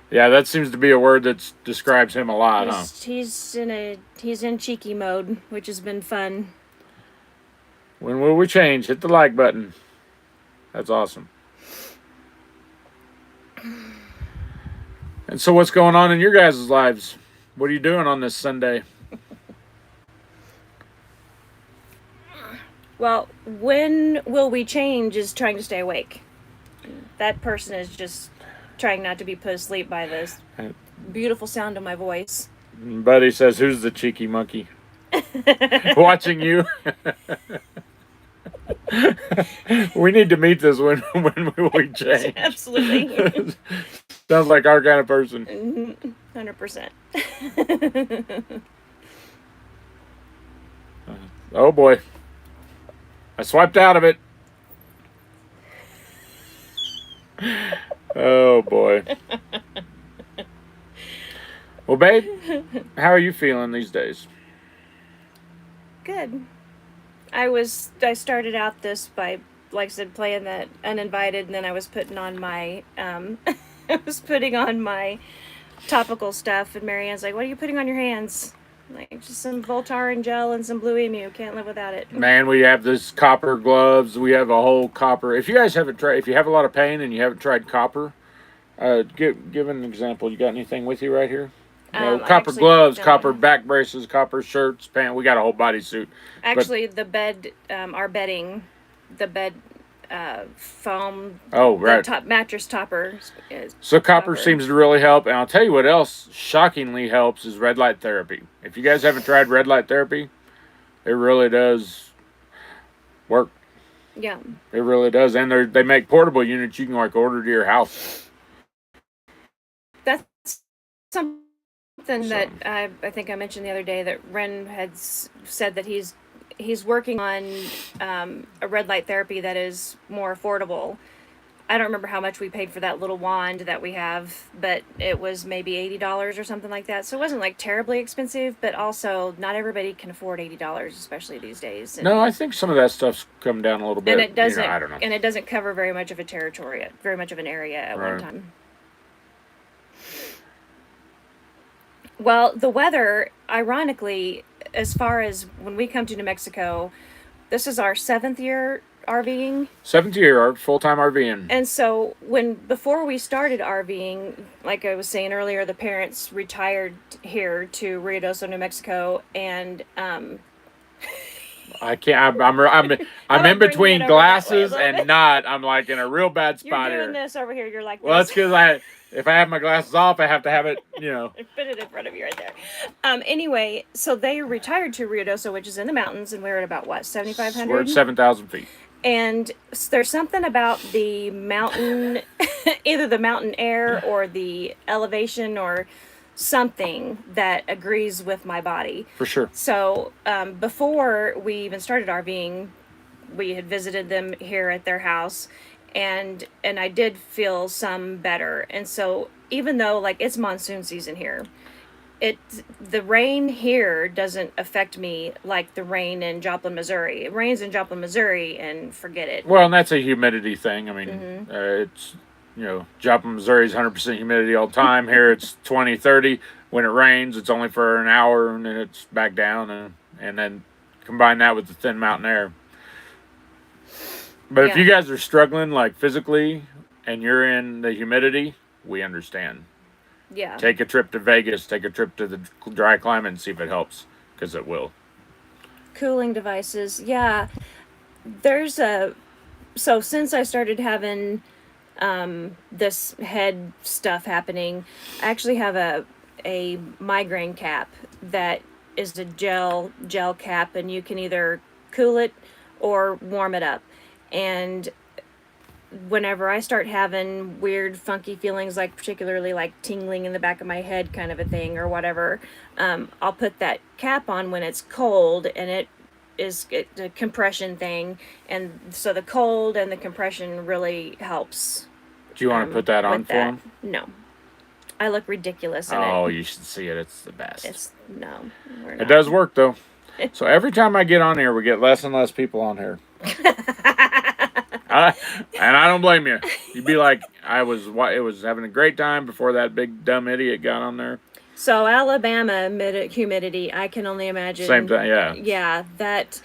Yeah, that seems to be a word that describes him a lot, huh? He's in cheeky mode, which has been fun. When will we change? Hit the like button. That's awesome. And so what's going on in your guys' lives? What are you doing on this Sunday? Well, when will we change is trying to stay awake. That person is just trying not to be put asleep by this beautiful sound of my voice. Buddy says, "Who's the cheeky monkey?" Watching you. We need to meet this when we change. Absolutely. Sounds like our kind of person. 100%. Oh boy. I swiped out of it. Oh boy. Well, babe, how are you feeling these days? Good. I started out this by, like I said, playing that uninvited, and then I was putting on my topical stuff, and Marianne's like, "What are you putting on your hands?" I'm like, "Just some Voltaren gel and some Blue Emu. Can't live without it." Man, we have this copper gloves. We have a whole copper. If you guys haven't tried, if you have a lot of pain and you haven't tried copper, give an example. You got anything with you right here? No, copper gloves, copper back braces, copper shirts, pants. We got a whole bodysuit. Actually, the bed, our bedding, the bed foam. Oh, right. The mattress topper. So copper seems to really help. And I'll tell you what else shockingly helps is red light therapy. If you guys haven't tried red light therapy, it really does work. Yeah. It really does. And they make portable units you can like order to your house. That's something that I think I mentioned the other day that Ren had said that he's working on a red light therapy that is more affordable. I don't remember how much we paid for that little wand that we have, but it was maybe $80 or something like that. So it wasn't like terribly expensive, but also not everybody can afford $80, especially these days. And, No, I think some of that stuff's come down a little bit. and it doesn't. I don't know. And it doesn't cover very much of a territory, very much of an area at one time. Well, the weather, ironically, as far as when we come to New Mexico, this is our 7th year RVing. 7th year, full-time RVing. And so before we started RVing, like I was saying earlier, the parents retired here to Ruidoso, New Mexico, and I can't. I'm in between glasses and not. I'm like in a real bad spot here. You're doing this over here. You're like, well, that's because if I have my glasses off, I have to have it. Put it in front of you right there. Anyway, so they retired to Ruidoso, which is in the mountains, and we're at about what, 7,500? We're at 7,000 feet. And there's something about the mountain, either the mountain air or the elevation or something that agrees with my body. For sure. So before we even started RVing, we had visited them here at their house, and I did feel some better. And so even though like it's monsoon season here, the rain here doesn't affect me like the rain in Joplin, Missouri. It rains in Joplin, Missouri, and forget it. Well, and that's a humidity thing. I mean, it's, Joplin, Missouri is 100% humidity all the time. Here it's 20, 30. When it rains, it's only for an hour, and then it's back down. And then combine that with the thin mountain air. But if you guys are struggling, like, physically, and you're in the humidity, we understand. Yeah. Take a trip to Vegas. Take a trip to the dry climate and see if it helps, because it will. Cooling devices. Yeah. So since I started having this head stuff happening, I actually have a migraine cap that is a gel cap, and you can either cool it or warm it up. And whenever I start having weird, funky feelings, like particularly like tingling in the back of my head kind of a thing or whatever, I'll put that cap on when it's cold, and it is a compression thing. And so the cold and the compression really helps. Do you want to put that on for them? No. I look ridiculous in it. Oh, you should see it. It's the best. No. It does work, though. So every time I get on here, we get less and less people on here. And I don't blame you. You'd be like, it was having a great time before that big dumb idiot got on there. So Alabama humidity, I can only imagine. Same thing, yeah. Yeah, that.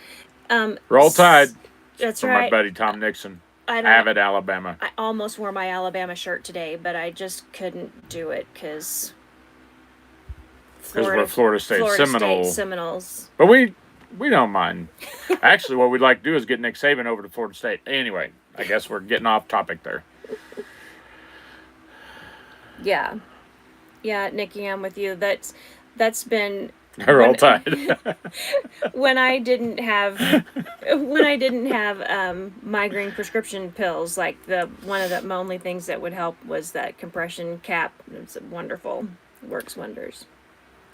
Roll Tide. That's from right. my buddy Tom Nixon. Avid Alabama. I almost wore my Alabama shirt today, but I just couldn't do it because we're Florida State Seminoles. But we don't mind. Actually, what we'd like to do is get Nick Saban over to Florida State. Anyway, I guess we're getting off topic there. Yeah, Nikki, I'm with you. That's been Roll Tide. when I didn't have migraine prescription pills, like one of the only things that would help was that compression cap. It's wonderful. It works wonders.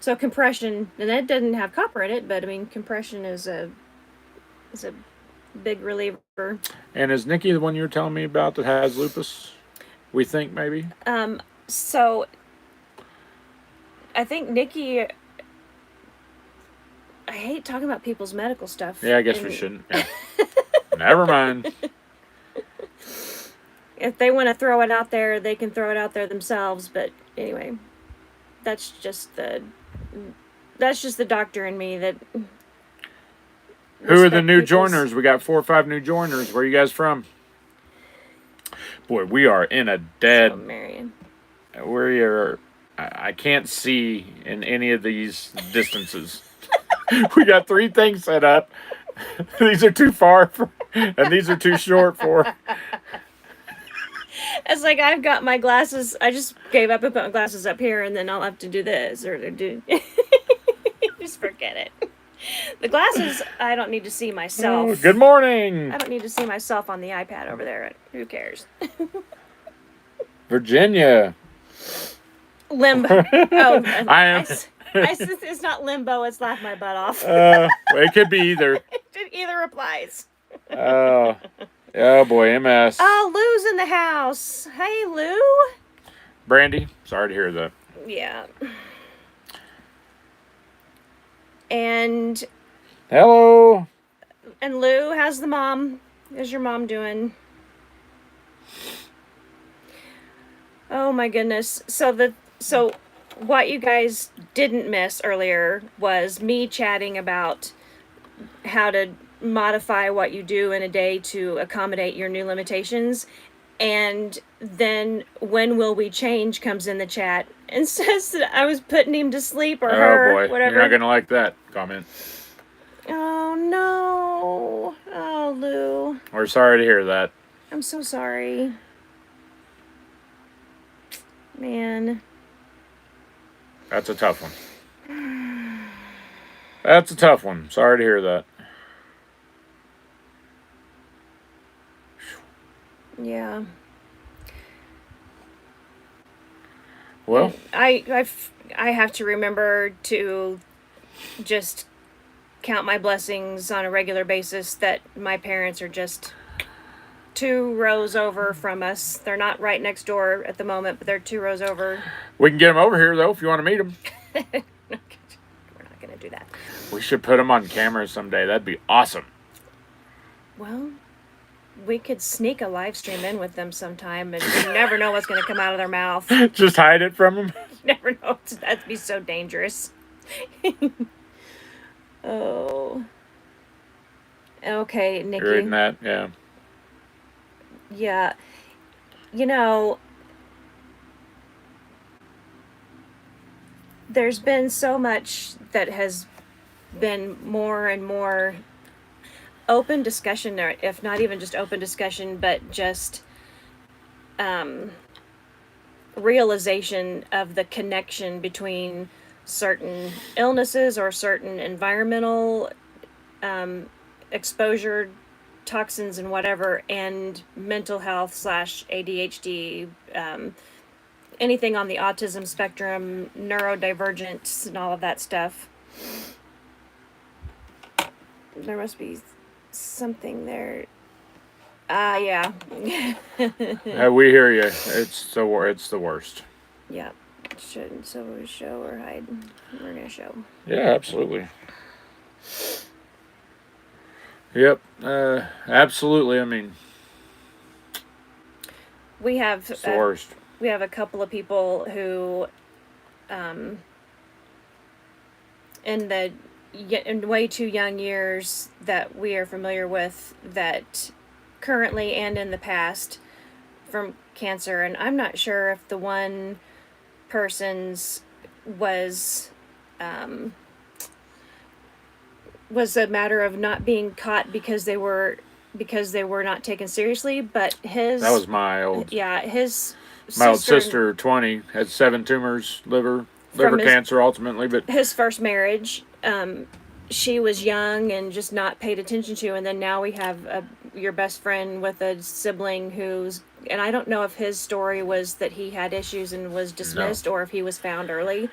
So compression, and that doesn't have copper in it, but I mean compression is a big reliever. And is Nikki the one you were telling me about that has lupus? We think maybe. So I think Nikki. I hate talking about people's medical stuff. Yeah, I guess we shouldn't. Yeah. Never mind. If they want to throw it out there, they can throw it out there themselves. But anyway, that's just the doctor in me that. Who are the new joiners? We got 4 or 5 new joiners. Where are you guys from? Boy, we are in a dead. So Marion. We are. I can't see in any of these distances. We got 3 things set up. These are too far and these are too short for. It's like I've got my glasses. I just gave up and put my glasses up here, and then I'll have to do this or do. Just forget it. The glasses, I don't need to see myself. Oh, good morning. I don't need to see myself on the iPad over there. Who cares? Virginia. Limbo. Oh, I am. It's not limbo. It's laugh my butt off. It could be either. It either applies. Oh boy, MS. Oh, Lou's in the house. Hey, Lou. Brandy, sorry to hear that. Yeah. And Hello. Lou, how's the mom? How's your mom doing? Oh my goodness. So what you guys didn't miss earlier was me chatting about how to modify what you do in a day to accommodate your new limitations. And then when will we change comes in the chat and says that I was putting him to sleep or Oh her, boy, whatever. you're not gonna like that comment. Oh no. Oh, Lou. We're sorry to hear that. I'm so sorry. Man. That's a tough one. That's a tough one. Sorry to hear that. Yeah. Well, I have to remember to just count my blessings on a regular basis that my parents are just 2 rows over from us. They're not right next door at the moment, but they're 2 rows over. we can get them over here though if you want to meet them. We're not going to do that. We should put them on camera someday. That'd be awesome. Well, we could sneak a live stream in with them sometime, and you never know what's going to come out of their mouth. Just hide it from them. You never know. That'd be so dangerous. Oh. Okay, Nikki. You're reading that? Yeah. Yeah. You know, there's been so much that has been more and more open discussion, or if not even just open discussion, but just realization of the connection between certain illnesses or certain environmental exposure, toxins and whatever, and mental health / ADHD, anything on the autism spectrum, neurodivergent, and all of that stuff. There must be something there. Yeah. We hear you. It's the worst. Yeah. Shouldn't so we show or hide? We're gonna show. Yeah, absolutely. Yep. Absolutely. I mean, We have it's the worst. we have a couple of people who, in way too young years that we are familiar with, that currently and in the past, from cancer. And I'm not sure if the one person's was a matter of not being caught because they were not taken seriously, but his, That was my old his sister 20 had 7 tumors, liver cancer ultimately, but his first marriage, she was young and just not paid attention to, and then now we have your best friend with a sibling who's, and I don't know if his story was that he had issues and was dismissed, or if he was found early.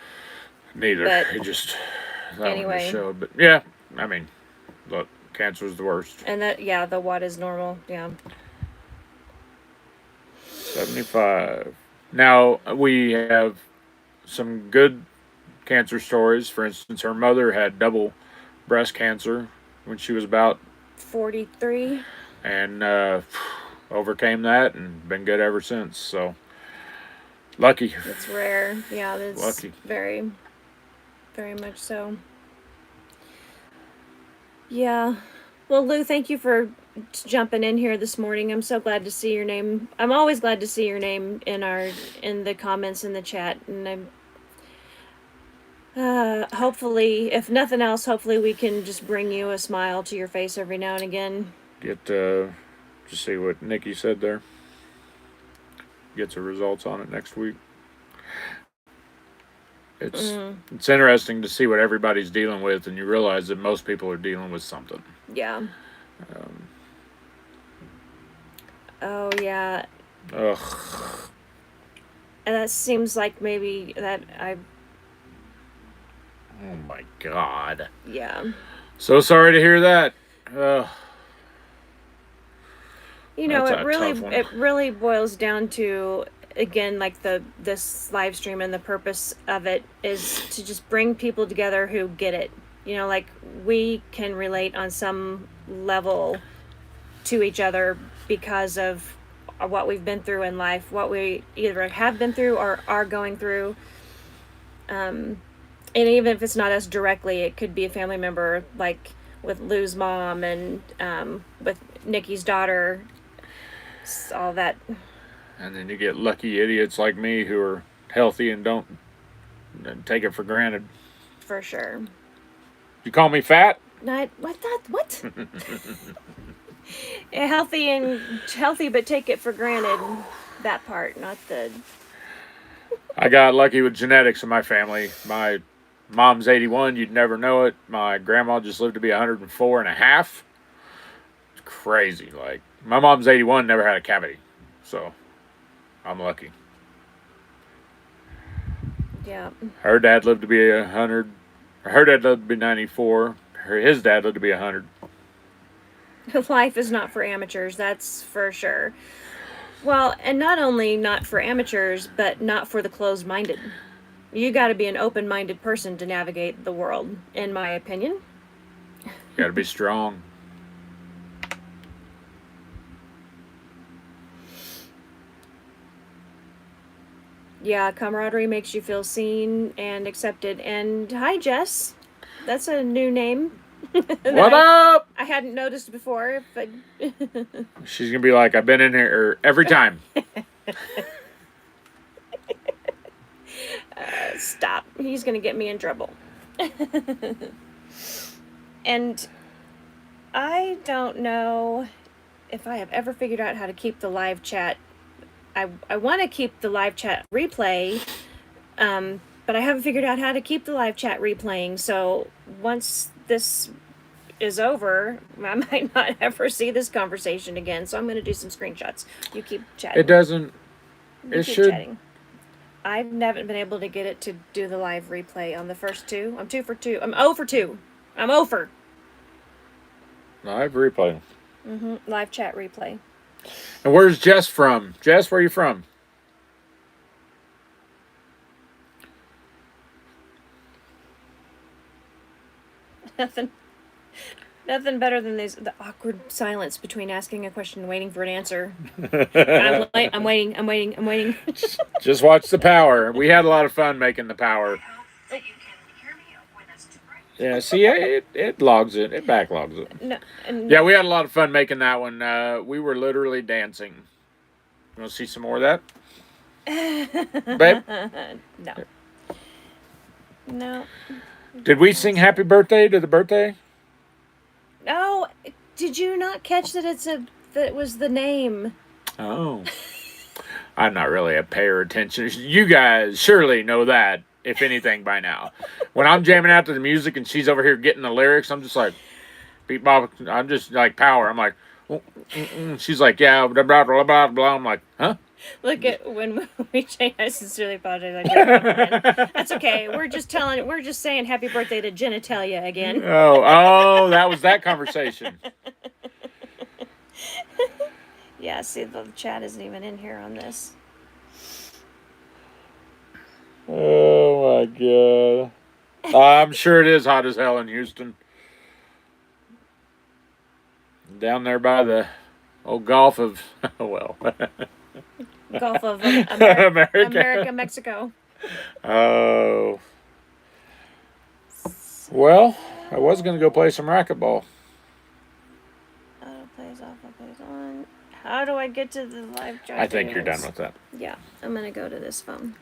Neither. But He just anyway, showed. But yeah, I mean, look, cancer is the worst. and the what is normal, 75. Now we have some good cancer stories. For instance, her mother had double breast cancer when she was about 43. and overcame that and been good ever since. So lucky. It's rare. Yeah, that's Lucky. very, very much so. Yeah. Well, Lou, thank you for jumping in here this morning. I'm so glad to see your name. I'm always glad to see your name in the comments in the chat, and I'm hopefully, if nothing else, hopefully we can just bring you a smile to your face every now and again. Get just see what Nikki said there. Get the results on it next week. It's interesting to see what everybody's dealing with, and you realize that most people are dealing with something. Yeah. Oh yeah. Ugh. And that seems like maybe that I. Oh my God. Yeah. So sorry to hear that. You know, That's a tough one. it really boils down to, again, like this live stream, and the purpose of it is to just bring people together who get it. You know, like we can relate on some level to each other because of what we've been through in life, what we either have been through or are going through. And even if it's not us directly, it could be a family member, like with Lou's mom and with Nikki's daughter, all that. And then you get lucky idiots like me who are healthy and don't take it for granted. For sure. You call me fat? Not what that what? Healthy, but take it for granted. That part, not the. I got lucky with genetics in my family. My mom's 81. You'd never know it. My grandma just lived to be 104 and a half. It's crazy. Like, my mom's 81, never had a cavity. So, I'm lucky. Yeah. Her dad lived to be 100. Her dad lived to be 94. His dad lived to be 100. Life is not for amateurs, that's for sure. Well, and not only not for amateurs, but not for the closed-minded. You got to be an open-minded person to navigate the world, in my opinion. You got to be strong. Yeah, camaraderie makes you feel seen and accepted. And hi, Jess. That's a new name. What up? I hadn't noticed before, but She's going to be like, I've been in here every time. stop. He's going to get me in trouble. And I don't know if I have ever figured out how to keep the live chat. I want to keep the live chat replay, but I haven't figured out how to keep the live chat replaying. So once this is over, I might not ever see this conversation again. So I'm going to do some screenshots. You keep chatting. It doesn't. You It keep should. chatting. I've never been able to get it to do the live replay on the first two. I'm 2 for 2. I'm 0 for 2. I'm over. Live replay. Live chat replay. And where's Jess from? Jess, where are you from? Nothing better than the awkward silence between asking a question and waiting for an answer. I'm waiting. Just watch the power. We had a lot of fun making the power. Yeah, see, it logs it. It backlogs it. No, Yeah, we had a lot of fun making that one. We were literally dancing. You want to see some more of that? Babe? No. No. Did we sing happy birthday to the birthday? No. Did you not catch that it was the name? Oh. I'm not really a payer attention. You guys surely know that, if anything, by now. When I'm jamming out to the music and she's over here getting the lyrics, I'm just like, beat bop. I'm just like power. I'm like, she's like, yeah, blah, blah, blah, blah, blah. I'm like, huh? Look at when we change. I sincerely apologize. That's okay. We're just saying happy birthday to genitalia again. Oh, that was that conversation. Yeah, see, the chat isn't even in here on this. Oh my god. I'm sure it is hot as hell in Houston. Down there by the old Gulf of, well. Gulf of America, Mexico. Oh. Well, I was going to go play some racquetball. Auto plays off, auto plays on. How do I get to the live chat? I think you're done with that. Yeah, I'm going to go to this phone.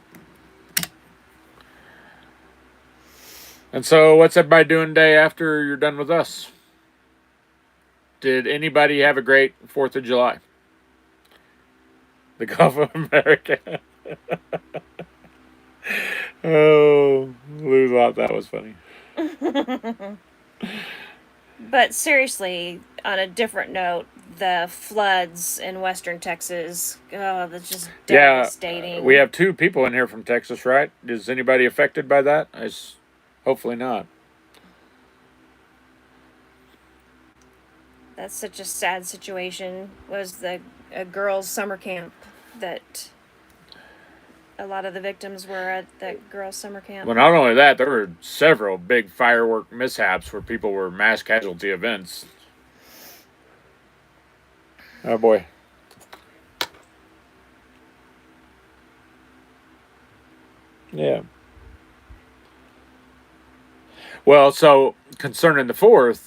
And so, what's everybody doing day after you're done with us? Did anybody have a great 4th of July? The Gulf of America. Oh, Lou thought that was funny. But seriously, on a different note, the floods in western Texas, that's just devastating. We have 2 people in here from Texas, right? Is anybody affected by that? Hopefully not. that's such a sad situation, was a girls' summer camp that a lot of the victims were at that girls' summer camp. Well, not only that, there were several big firework mishaps where people were mass casualty events. Oh boy. Yeah. Well, so concerning the 4th,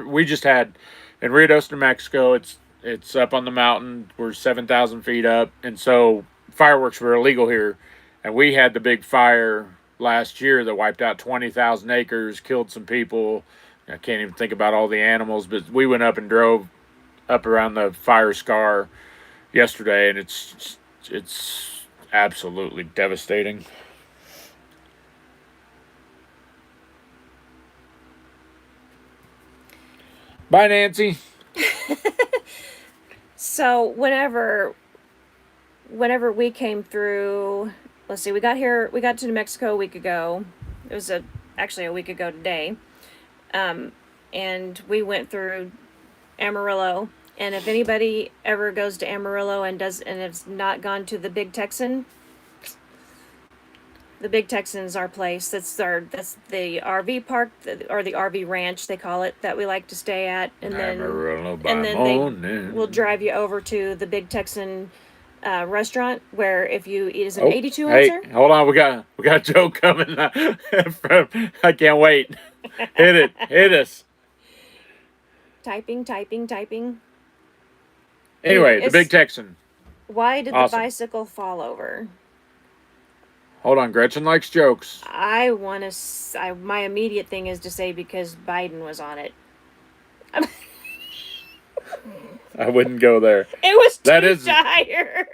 we just had in Rios, New Mexico. It's up on the mountain. We're 7,000 feet up, and so fireworks were illegal here. And we had the big fire last year that wiped out 20,000 acres, killed some people. I can't even think about all the animals, but we went up and drove up around the fire scar yesterday, and it's absolutely devastating. Bye, Nancy. So whenever we came through, let's see, we got to New Mexico a week ago. It was actually a week ago today. And we went through Amarillo. And if anybody ever goes to Amarillo and has not gone to the Big Texan, the Big Texan is our place. That's the RV park, or the RV ranch they call it, that we like to stay at. And then they will drive you over to the Big Texan restaurant, where if you eat as an 82 ouncer. Hey, hold on, we got a joke coming from. I can't wait. Hit us. Typing. Anyway, the Big Texan. Why did the bicycle fall over? Hold on, Gretchen likes jokes. My immediate thing is to say because Biden was on it. I wouldn't go there. It was too tired.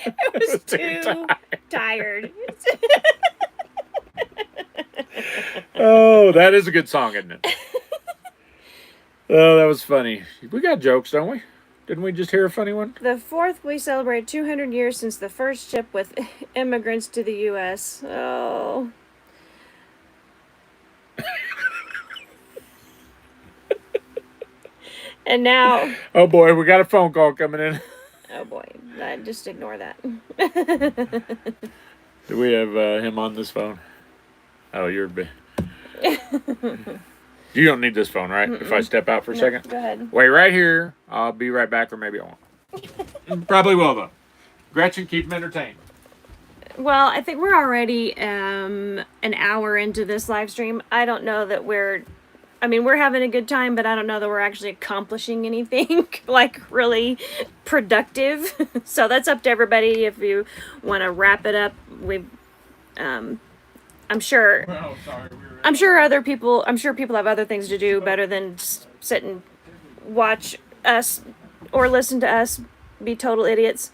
It was too tired. Oh, that is a good song, isn't it? Oh, that was funny. We got jokes, don't we? Didn't we just hear a funny one? The 4th, we celebrate 200 years since the first ship with immigrants to the U.S. Oh. And now... Oh, boy, we got a phone call coming in. Oh, boy. Just ignore that. Do we have him on this phone? Oh, you're... You don't need this phone, right? Mm-mm. If I step out for a second? Go ahead. Wait right here. I'll be right back, or maybe I won't. Probably will, though. Gretchen, keep them entertained. Well, I think we're already an hour into this live stream. I don't know that we're having a good time, but I don't know that we're actually accomplishing anything like really productive. So that's up to everybody. If you want to wrap it up, I'm sure. Well, sorry, I'm sure people have other things to do better than sit and watch us or listen to us be total idiots.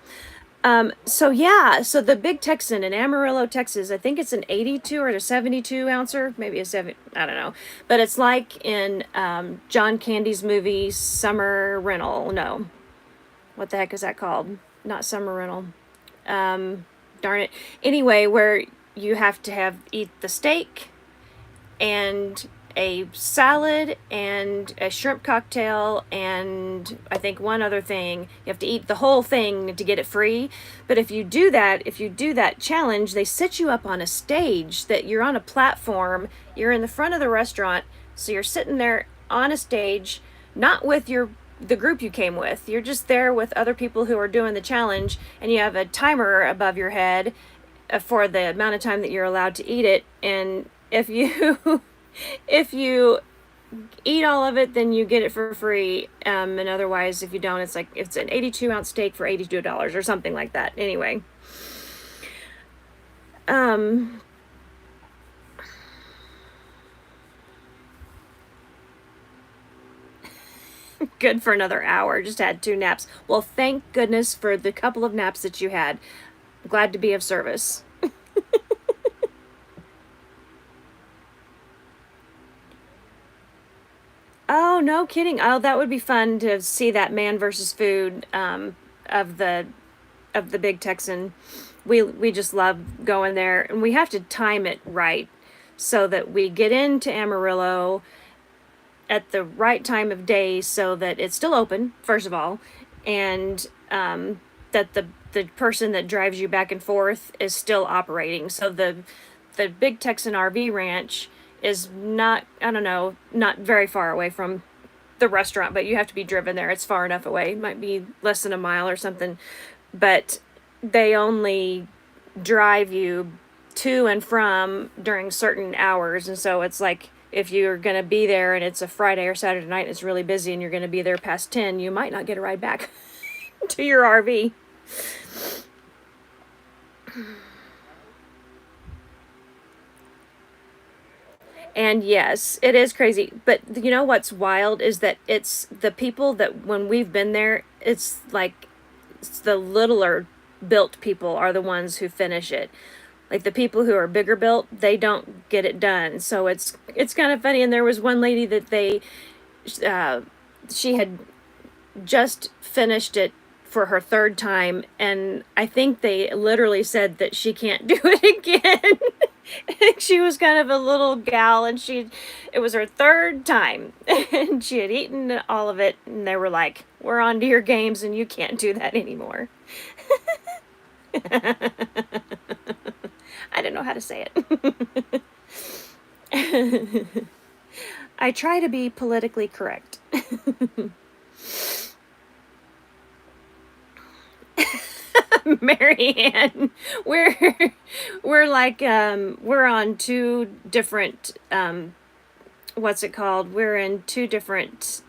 So the Big Texan in Amarillo, Texas, I think it's an 82 or a 72 ouncer, maybe a 7, I don't know. But it's like in John Candy's movie Summer Rental. No. What the heck is that called? Not Summer Rental. Darn it. Anyway, where you have to eat the steak and a salad and a shrimp cocktail and I think one other thing. You have to eat the whole thing to get it free. But if you do that challenge, they set you up on a stage, that you're on a platform, you're in the front of the restaurant, so you're sitting there on a stage, not with the group you came with. You're just there with other people who are doing the challenge, and you have a timer above your head for the amount of time that you're allowed to eat it. And if you eat all of it, then you get it for free. And otherwise, if you don't, it's an 82 ounce steak for $82 or something like that. Anyway. Good for another hour. Just had 2 naps. Well, thank goodness for the couple of naps that you had. Glad to be of service. Oh, no kidding. Oh, that would be fun to see that Man versus Food of the Big Texan. We just love going there, and we have to time it right so that we get into Amarillo at the right time of day so that it's still open, first of all, and that the person that drives you back and forth is still operating. So the Big Texan RV Ranch is not, I don't know, not very far away from the restaurant, but you have to be driven there. It's far enough away. It might be less than a mile or something. But they only drive you to and from during certain hours. And so it's like if you're going to be there and it's a Friday or Saturday night and it's really busy and you're going to be there past 10, you might not get a ride back to your RV. And yes, it is crazy. But you know what's wild is that it's the people that when we've been there, it's like it's the littler built people are the ones who finish it. Like the people who are bigger built, they don't get it done. So it's kind of funny. And there was one lady that she had just finished it for her third time, and I think they literally said that she can't do it again. She was kind of a little gal, and it was her third time, and she had eaten all of it, and they were like, "We're on to your games, and you can't do that anymore." I didn't know how to say it. I try to be politically correct. Marianne, we're like we're on two different what's it called? We're in two different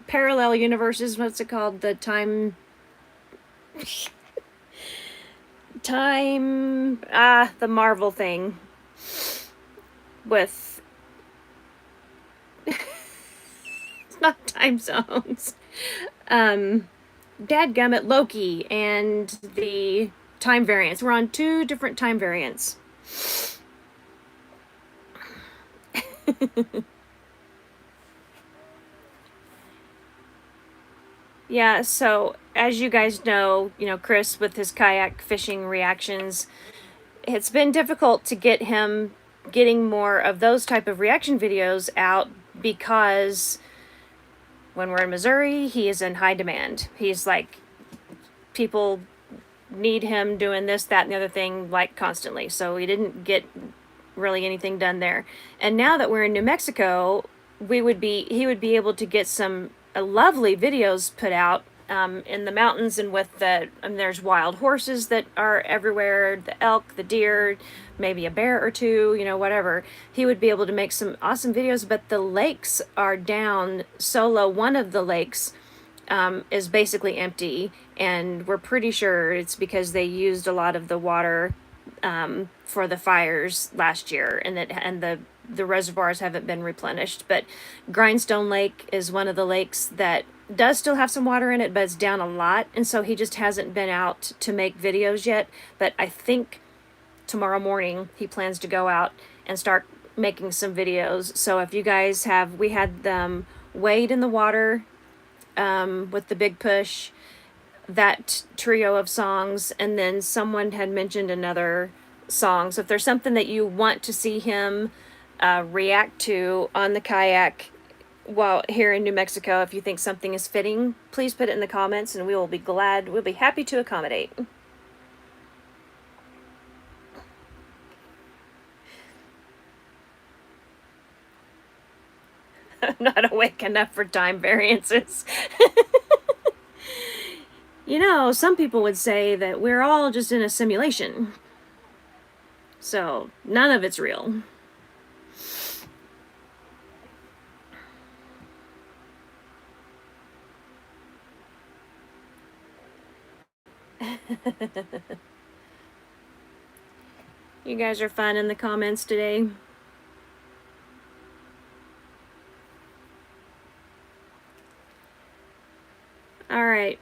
parallel universes. What's it called? The time the Marvel thing with it's not time zones. Dadgummit, Loki and the time variants. We're on two different time variants. Yeah, so as you guys know, Chris with his kayak fishing reactions, it's been difficult to get him getting more of those type of reaction videos out because when we're in Missouri, he is in high demand. He's like, people need him doing this, that, and the other thing, like, constantly. So we didn't get really anything done there. And now that we're in New Mexico, he would be able to get some lovely videos put out in the mountains and with there's wild horses that are everywhere, the elk, the deer, maybe a bear or two, whatever. He would be able to make some awesome videos, but the lakes are down so low. One of the lakes is basically empty, and we're pretty sure it's because they used a lot of the water for the fires last year, and the reservoirs haven't been replenished. But Grindstone Lake is one of the lakes that does still have some water in it, but it's down a lot, and so he just hasn't been out to make videos yet. But I think tomorrow morning he plans to go out and start making some videos. So if you guys we had them wade in the water with the Big Push, that trio of songs, and then someone had mentioned another song. So if there's something that you want to see him react to on the kayak while here in New Mexico, if you think something is fitting, please put it in the comments and we'll be happy to accommodate. I'm not awake enough for time variances. Some people would say that we're all just in a simulation. So none of it's real. You guys are fun in the comments today. All right.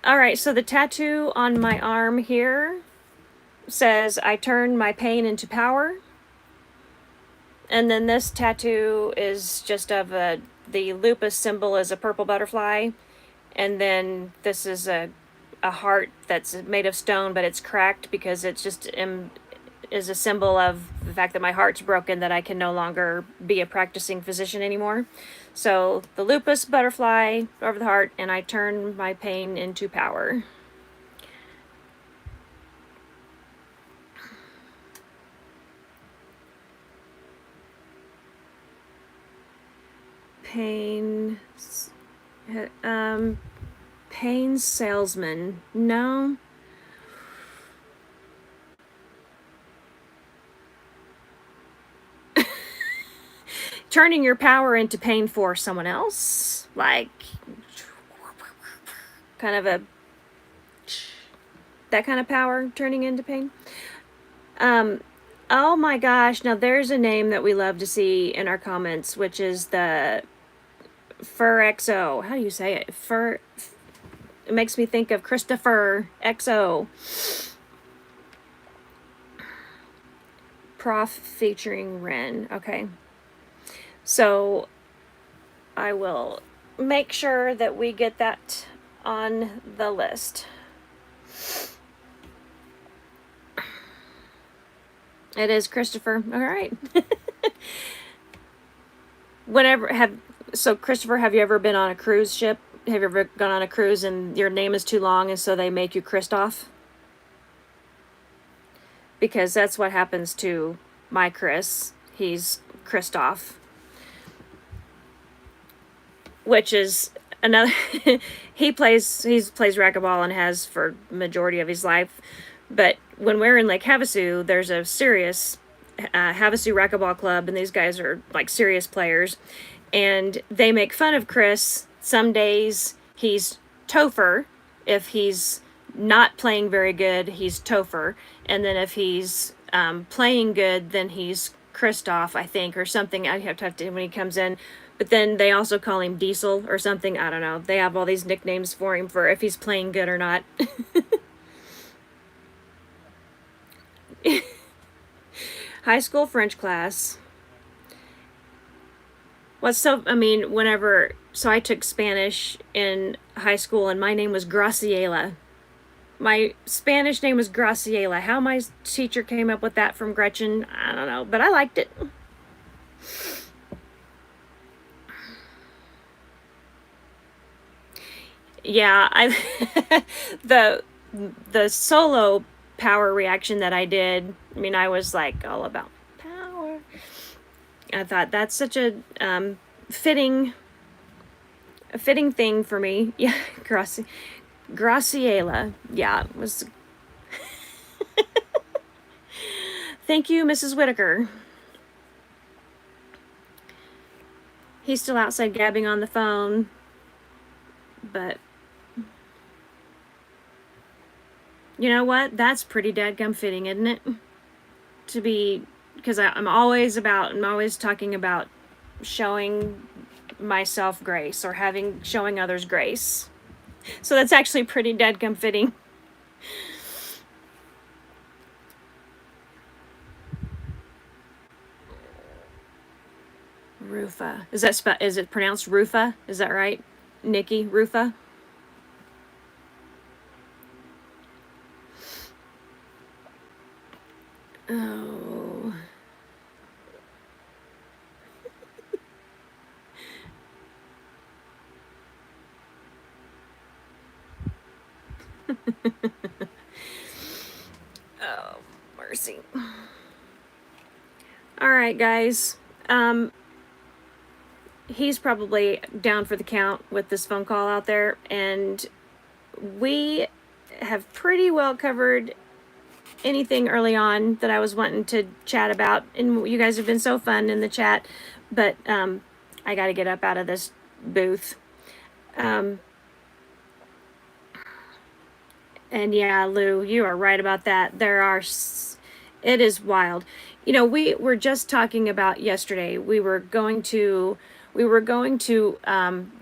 All right, so the tattoo on my arm here says, "I turn my pain into power." And then this tattoo is just of the lupus symbol is a purple butterfly. And then this is a heart that's made of stone, but it's cracked because it's just is a symbol of the fact that my heart's broken, that I can no longer be a practicing physician anymore. So the lupus butterfly over the heart, and I turn my pain into power. Pain, pain salesman. No. Turning your power into pain for someone else, like kind of that kind of power turning into pain. Oh my gosh, now there's a name that we love to see in our comments, which is the Fur XO. How do you say it? Fur. It makes me think of Christopher XO. Prof featuring Ren. Okay. So I will make sure that we get that on the list. It is Christopher. All right. So Christopher, have you ever been on a cruise ship? Have you ever gone on a cruise and your name is too long and so they make you Christoph? Because that's what happens to my Chris. He's Christoph. Which is another he plays racquetball and has for majority of his life. But when we're in Lake Havasu, there's a serious Havasu racquetball club, and these guys are like serious players, and they make fun of Chris. Some days he's Topher. If he's not playing very good, he's Topher, and then if he's playing good, then he's Christoph, I think, or something. I have to when he comes in. But then they also call him Diesel or something. I don't know. They have all these nicknames for him for if he's playing good or not. High school French class. So I took Spanish in high school and my name was Graciela. My Spanish name was Graciela. How my teacher came up with that from Gretchen, I don't know, but I liked it. Yeah, the solo power reaction that I did, I mean, I was like all about power. I thought that's such a fitting thing for me. Yeah, Graciela. Yeah, it was. Thank you, Mrs. Whitaker. He's still outside gabbing on the phone, but you know what? That's pretty dadgum fitting, isn't it? To be, because I'm always talking about showing myself grace or showing others grace. So that's actually pretty dadgum fitting. Rufa. Is it pronounced Rufa? Is that right? Nikki, Rufa? Oh. Oh, mercy. All right, guys. He's probably down for the count with this phone call out there, and we have pretty well covered anything early on that I was wanting to chat about, and you guys have been so fun in the chat, but I got to get up out of this booth. And yeah, Lou, you are right about that. It is wild. You know, we were just talking about yesterday, we were going to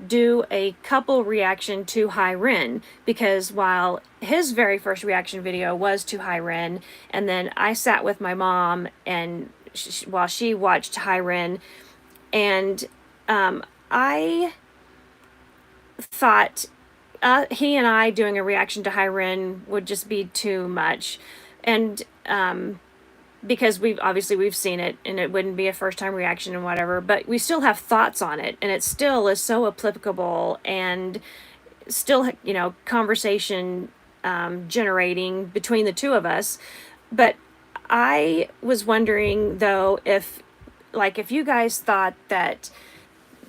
do a couple reaction to High Ren, because while his very first reaction video was to High Ren, and then I sat with my mom and while she watched High Ren, and I thought he and I doing a reaction to High Ren would just be too much. And because we've seen it, and it wouldn't be a first time reaction and whatever, but we still have thoughts on it, and it still is so applicable and still, you know, conversation generating between the two of us. But I was wondering though, if you guys thought that,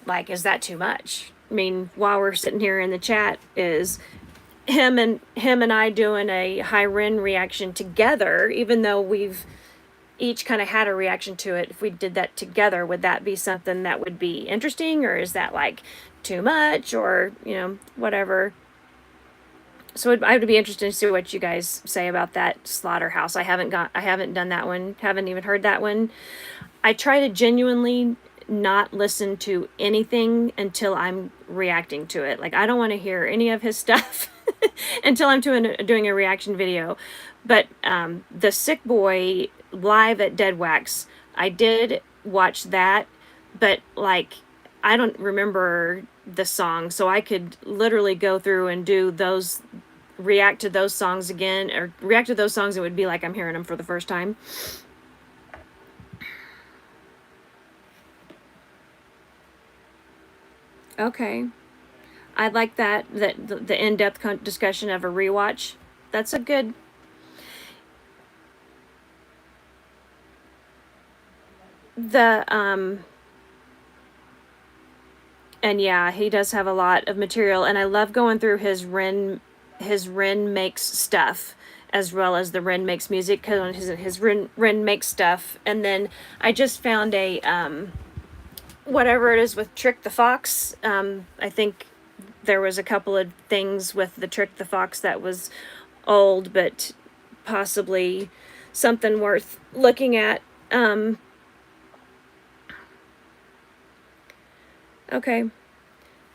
like, is that too much? I mean, while we're sitting here in the chat, is him and I doing a High Ren reaction together, even though we've each kind of had a reaction to it. If we did that together, would that be something that would be interesting, or is that like too much, or, you know, whatever? So I would be interested to see what you guys say about that Slaughterhouse. I haven't done that one. Haven't even heard that one. I try to genuinely not listen to anything until I'm reacting to it. Like, I don't want to hear any of his stuff until I'm doing a reaction video. But the Sick Boy live at Dead Wax, I did watch that, but like, I don't remember the song, so I could literally go through and do those, react to those songs again, or react to those songs. It would be like I'm hearing them for the first time. Okay, I'd like that the in-depth discussion of a rewatch. That's a good. And yeah, he does have a lot of material, and I love going through his Ren Makes stuff, as well as the Ren Makes music, because his Ren Makes stuff. And then I just found a whatever it is with Trick the Fox. I think there was a couple of things with the Trick the Fox that was old, but possibly something worth looking at. Okay,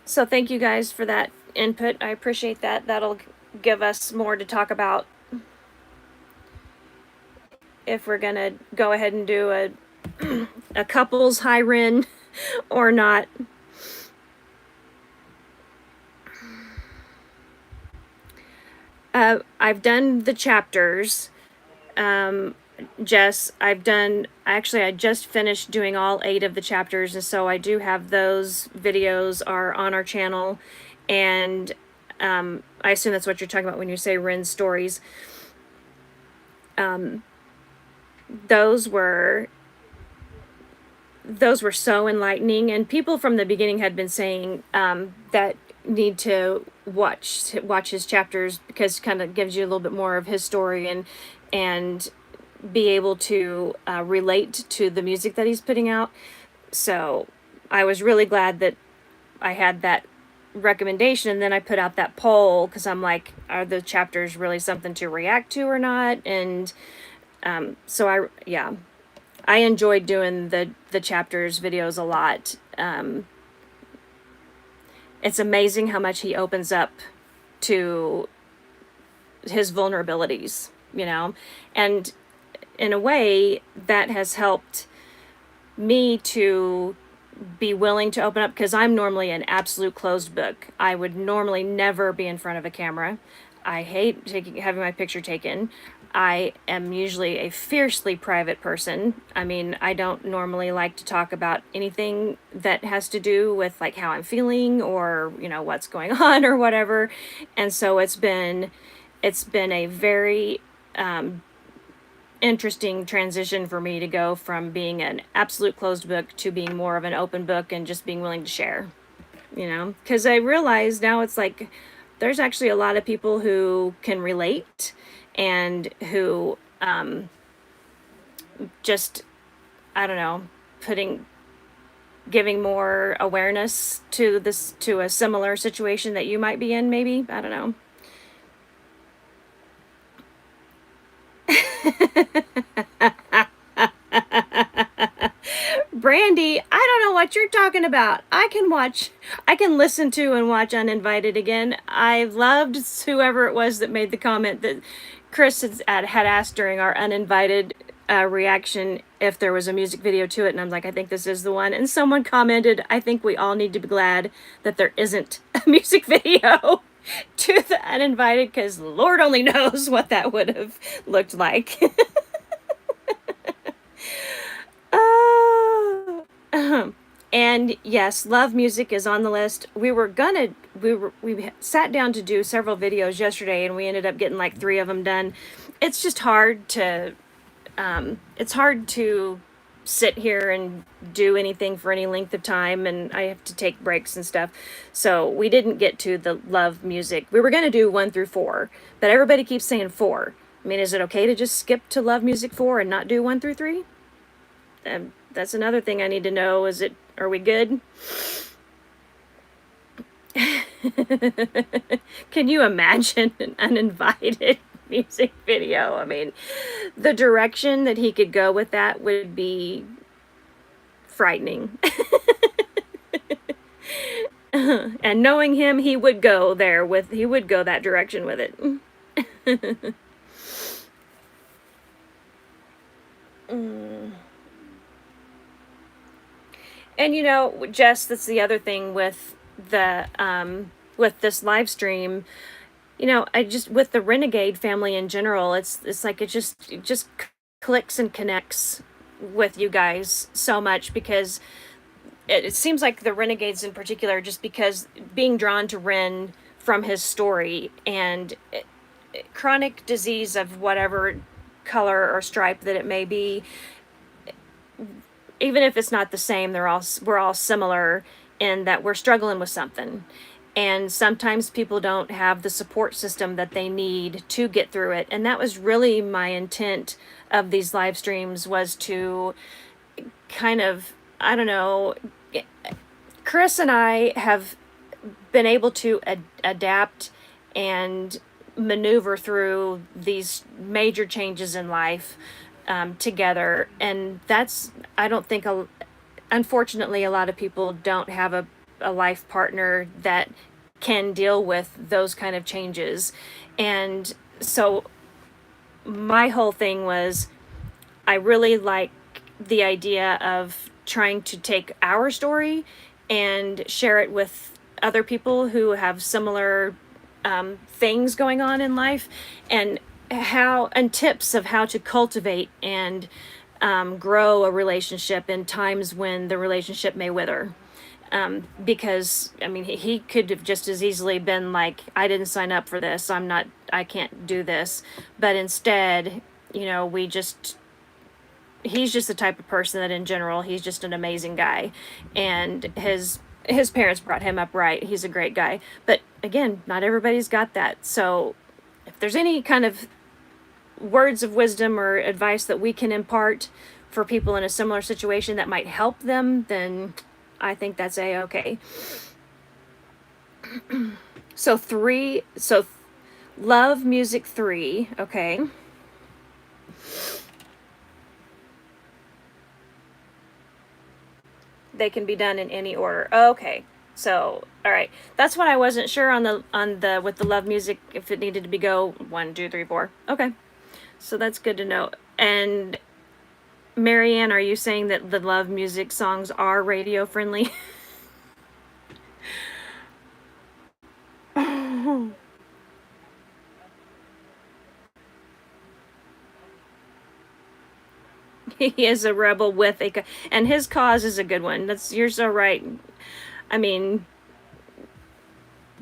so thank you guys for that input. I appreciate that. That'll give us more to talk about if we're gonna go ahead and do a couples High Ren or not. I've done the chapters. Jess, I just finished doing all 8 of the chapters, and so I do have those videos are on our channel, and I assume that's what you're talking about when you say Ren stories. Those were so enlightening, and people from the beginning had been saying that need to watch his chapters, because it kind of gives you a little bit more of his story, and be able to relate to the music that he's putting out. So I was really glad that I had that recommendation, and then I put out that poll, because I'm like, are the chapters really something to react to or not? And so I enjoyed doing the chapters videos a lot. It's amazing how much he opens up to his vulnerabilities, you know, and in a way that has helped me to be willing to open up, because I'm normally an absolute closed book. I would normally never be in front of a camera. I hate having my picture taken. I am usually a fiercely private person. I mean, I don't normally like to talk about anything that has to do with like how I'm feeling, or, you know, what's going on or whatever. And so it's been a very interesting transition for me to go from being an absolute closed book to being more of an open book, and just being willing to share, you know, because I realize now it's like there's actually a lot of people who can relate, and who just, I don't know, giving more awareness to a similar situation that you might be in, maybe. I don't know. Brandy, I don't know what you're talking about. I can listen to and watch Uninvited again. I loved whoever it was that made the comment that Chris had asked during our Uninvited reaction if there was a music video to it, and I'm like, I think this is the one. And someone commented, I think we all need to be glad that there isn't a music video. to the uninvited, because Lord only knows what that would have looked like. And yes, love music is on the list. We sat down to do several videos yesterday, and we ended up getting like 3 of them done. It's just hard to sit here and do anything for any length of time, and I have to take breaks and stuff. So we didn't get to the love music. We were going to do 1 through 4, but everybody keeps saying 4. I mean, is it okay to just skip to love music 4 and not do 1 through 3? That's another thing I need to know. Are we good? Can you imagine an uninvited music video? I mean, the direction that he could go with that would be frightening. And knowing him, he would go that direction with it. And you know, Jess, that's the other thing with with this live stream. You know, with the Renegade family in general, it's like it just clicks and connects with you guys so much, because it seems like the Renegades in particular, just because being drawn to Ren from his story and chronic disease of whatever color or stripe that it may be, even if it's not the same, we're all similar in that we're struggling with something. And sometimes people don't have the support system that they need to get through it. And that was really my intent of these live streams, was to kind of, I don't know, Chris and I have been able to adapt and maneuver through these major changes in life together. And I don't think, unfortunately, a lot of people don't have a life partner that can deal with those kind of changes. And so my whole thing was, I really like the idea of trying to take our story and share it with other people who have similar things going on in life, and tips of how to cultivate and grow a relationship in times when the relationship may wither. Because I mean, he could have just as easily been like, I didn't sign up for this, I can't do this. But instead, you know, he's just the type of person that in general, he's just an amazing guy. And his parents brought him up right. He's a great guy. But again, not everybody's got that. So if there's any kind of words of wisdom or advice that we can impart for people in a similar situation that might help them, then I think that's a-okay. So love music 3, okay. They can be done in any order. Okay. So, all right. That's what I wasn't sure with the love music, if it needed to be go 1, 2, 3, 4. Okay. So that's good to know. And Marianne, are you saying that the love music songs are radio friendly? He is a rebel with and his cause is a good one. You're so right. I mean,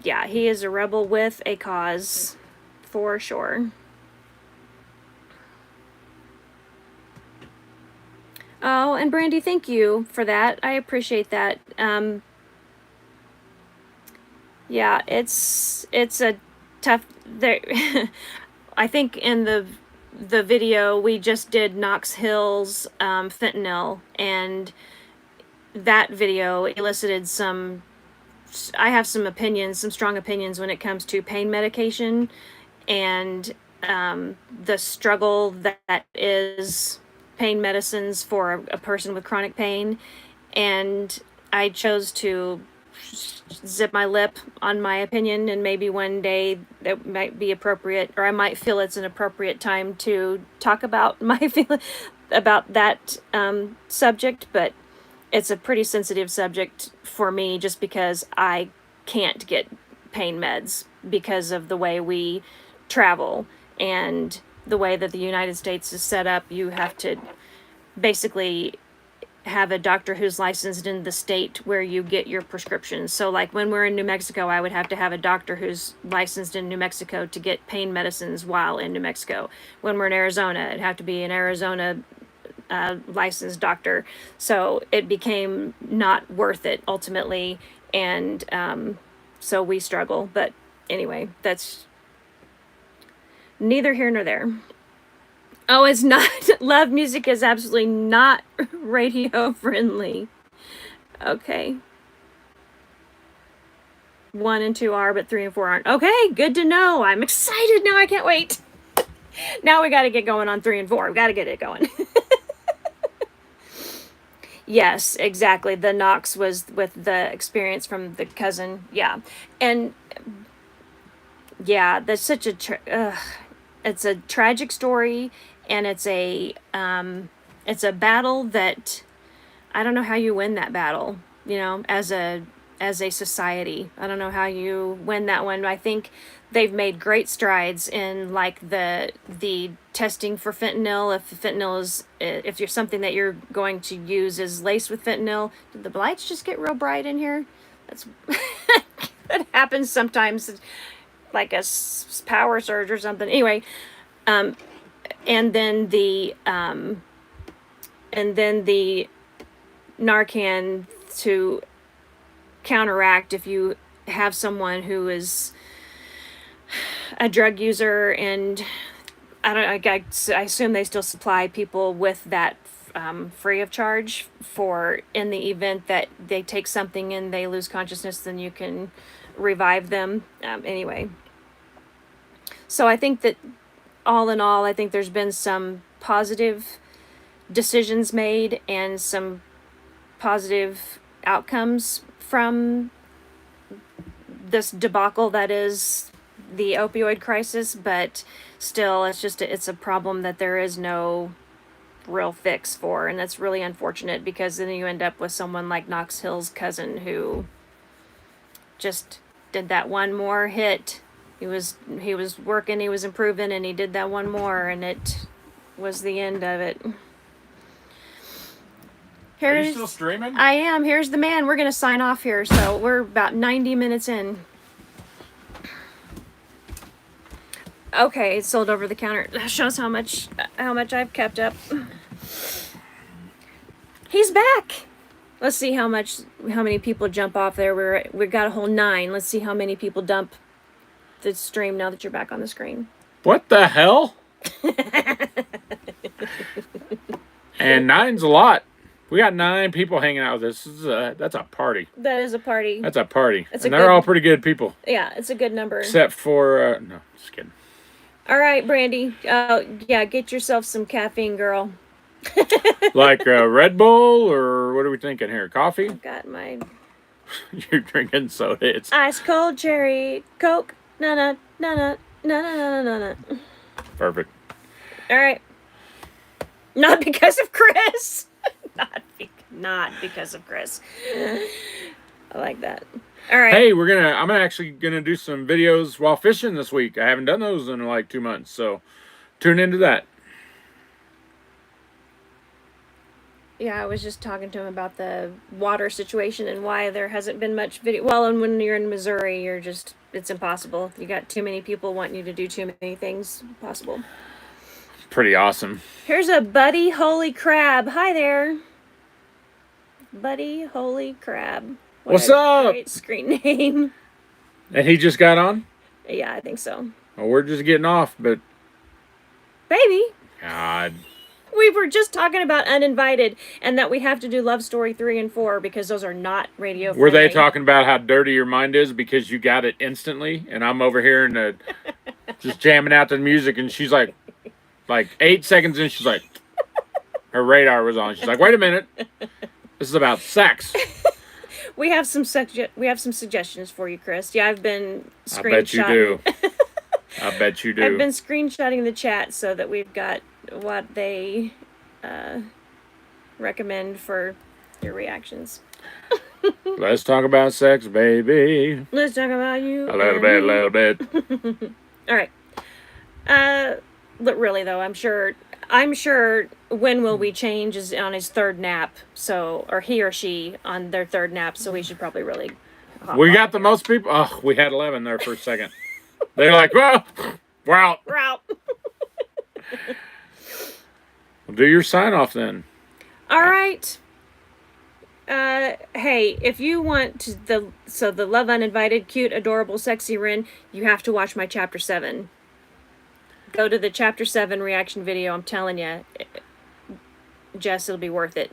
yeah, he is a rebel with a cause, for sure. Oh, and Brandy, thank you for that. I appreciate that. Yeah, it's a tough there. I think in the video we just did Knox Hill's fentanyl, and that video elicited I have some strong opinions when it comes to pain medication and the struggle that is pain medicines for a person with chronic pain. And I chose to zip my lip on my opinion, and maybe one day that might be appropriate, or I might feel it's an appropriate time to talk about my feeling about that subject. But it's a pretty sensitive subject for me, just because I can't get pain meds because of the way we travel and the way that the United States is set up. You have to basically have a doctor who's licensed in the state where you get your prescriptions. So like when we're in New Mexico, I would have to have a doctor who's licensed in New Mexico to get pain medicines while in New Mexico. When we're in Arizona, it'd have to be an Arizona licensed doctor. So it became not worth it ultimately. And so we struggle. But anyway, that's neither here nor there. Oh, it's not. Love music is absolutely not radio friendly. Okay. 1 and 2 are, but 3 and 4 aren't. Okay, good to know. I'm excited now. I can't wait. Now we got to get going on 3 and 4. We got to get it going. Yes, exactly. The Knox was with the experience from the cousin. Yeah. And yeah, that's such a it's a tragic story, and it's a battle that I don't know how you win that battle, you know, as a society. I don't know how you win that one. I think they've made great strides in like the testing for fentanyl. If you're something that you're going to use is laced with fentanyl. Did the lights just get real bright in here? That's that happens sometimes, like a power surge or something. Anyway, and then the Narcan to counteract if you have someone who is a drug user, and I assume they still supply people with that free of charge for in the event that they take something and they lose consciousness, then you can revive them. Anyway, so I think that all in all, I think there's been some positive decisions made and some positive outcomes from this debacle that is the opioid crisis, but still it's a problem that there is no real fix for, and that's really unfortunate, because then you end up with someone like Knox Hill's cousin who just did that one more hit. He was working, he was improving, and he did that one more, and it was the end of it. Are you still streaming? I am. Here's the man. We're going to sign off here. So we're about 90 minutes in. Okay, it's sold over the counter. That shows how much I've kept up. He's back. Let's see how many people jump off there. We got a whole 9. Let's see how many people dump the stream now that you're back on the screen. What the hell? And 9's a lot. We got 9 people hanging out with us. That's a party. That is a party. That's a party. And they're all pretty good people. Yeah, it's a good number. Except for, no, just kidding. All right, Brandy. Yeah, get yourself some caffeine, girl. Like Red Bull, or what are we thinking here? Coffee? I've got my... You're drinking soda. It's ice cold cherry Coke. No. Perfect. All right. Not because of Chris. Not because of Chris. I like that. All right. Hey, I'm actually gonna do some videos while fishing this week. I haven't done those in like 2 months, so tune into that. Yeah, I was just talking to him about the water situation and why there hasn't been much video. Well, and when you're in Missouri, it's impossible. You got too many people wanting you to do too many things. Impossible. Pretty awesome. Here's a Buddy Holy Crab. Hi there. Buddy Holy Crab. What's up? Great screen name. And he just got on? Yeah, I think so. Well, we're just getting off, but... Baby. God. We were just talking about Uninvited and that we have to do Love Story 3 and 4 because those are not radio friendly. Were they talking about how dirty your mind is because you got it instantly? And I'm over here and just jamming out the music, and she's like 8 seconds in, she's like, her radar was on. She's like, wait a minute. This is about sex. We have some suggestions for you, Chris. Yeah, I've been screenshotting. I bet you do. I bet you do. I've been screenshotting the chat so that we've got what they recommend for your reactions. Let's talk about sex, baby. Let's talk about you. A little bit. All right. But really though, I'm sure when will we change is on his third nap. So, or he or she on their third nap. So we should probably really. We got the most people. Oh, we had 11 there for a second. They're like, well, we're out. We're out. Do your sign off then. All right. Hey, if you want the Love Uninvited, cute, adorable, sexy Rin, you have to watch my chapter 7. Go to the chapter 7 reaction video. I'm telling you, Jess, it'll be worth it.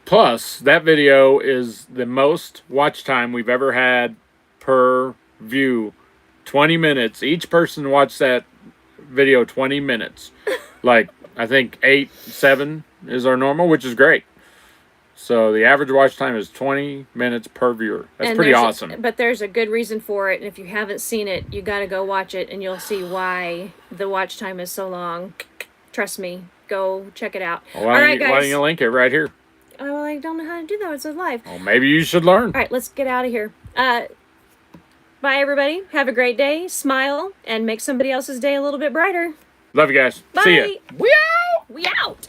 Plus, that video is the most watch time we've ever had per view. 20 minutes. Each person watched that video 20 minutes. Like, I think 8, 7 is our normal, which is great. So the average watch time is 20 minutes per viewer. That's pretty awesome. But there's a good reason for it, and if you haven't seen it, you got to go watch it, and you'll see why the watch time is so long. Trust me. Go check it out. Well, All right, guys. Why don't you link it right here? Oh, well, I don't know how to do that. It's live. Well, maybe you should learn. All right, let's get out of here. Bye, everybody. Have a great day. Smile, and make somebody else's day a little bit brighter. Love you guys. Bye. See ya. We out. We out.